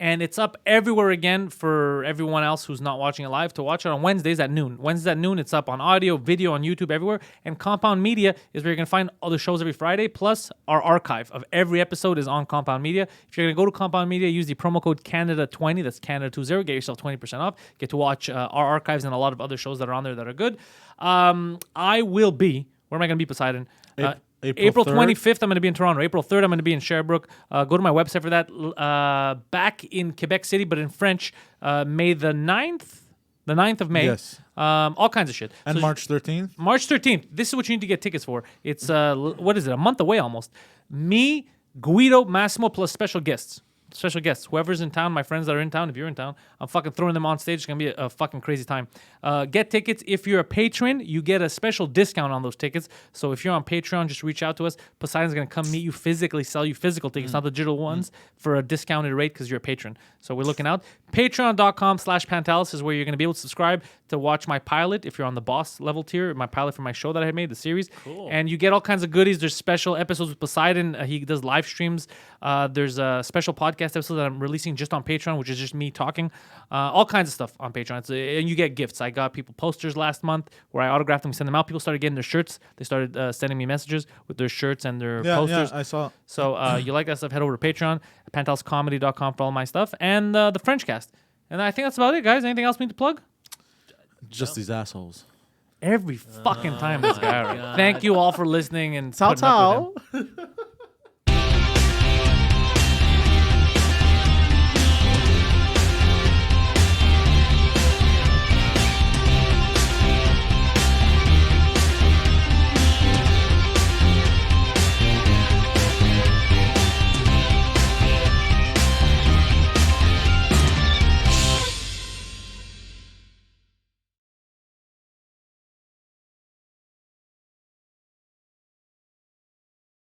And it's up everywhere again for everyone else who's not watching it live to watch it on Wednesdays at noon. Wednesdays at noon, it's up on audio, video, on YouTube, everywhere. And Compound Media is where you're going to find all the shows every Friday. Plus, our archive of every episode is on Compound Media. If you're going to go to Compound Media, use the promo code Canada20. That's Canada20. Get yourself 20% off. Get to watch our archives and a lot of other shows that are on there that are good. I will be, where am I going to be, Poseidon? April 3rd? 25th, I'm going to be in Toronto. April 3rd, I'm going to be in Sherbrooke. Go to my website for that. Back in Quebec City, but in French, May the 9th. The 9th of May. Yes. All kinds of shit. And So March 13th. March 13th. This is what you need to get tickets for. It's, what is it, a month away almost. Me, Guido, Massimo, plus special guests. Special guests. Whoever's in town, my friends that are in town, if you're in town, I'm fucking throwing them on stage. It's going to be a fucking crazy time. Get tickets. If you're a patron, you get a special discount on those tickets. So if you're on Patreon, just reach out to us. Poseidon's going to come meet you physically, sell you physical tickets, not the digital ones, for a discounted rate because you're a patron. So we're looking out. Patreon.com/Pantelis is where you're going to be able to subscribe to watch my pilot if you're on the boss level tier, my pilot for my show that I made, the series. Cool. And you get all kinds of goodies. There's special episodes with Poseidon. He does live streams. There's a special podcast episode that I'm releasing just on Patreon, which is just me talking. All kinds of stuff on Patreon. And you get gifts. I got people posters last month where I autographed them, send them out. People started getting their shirts. They started sending me messages with their shirts and their posters. Yeah, I saw. So you like that stuff, head over to Patreon, panteliscomedy.com for all my stuff, and the French cast. And I think that's about it, guys. Anything else we need to plug? Just these assholes. Every fucking time this guy. Thank you all for listening and Ciao, putting up with him. ciao.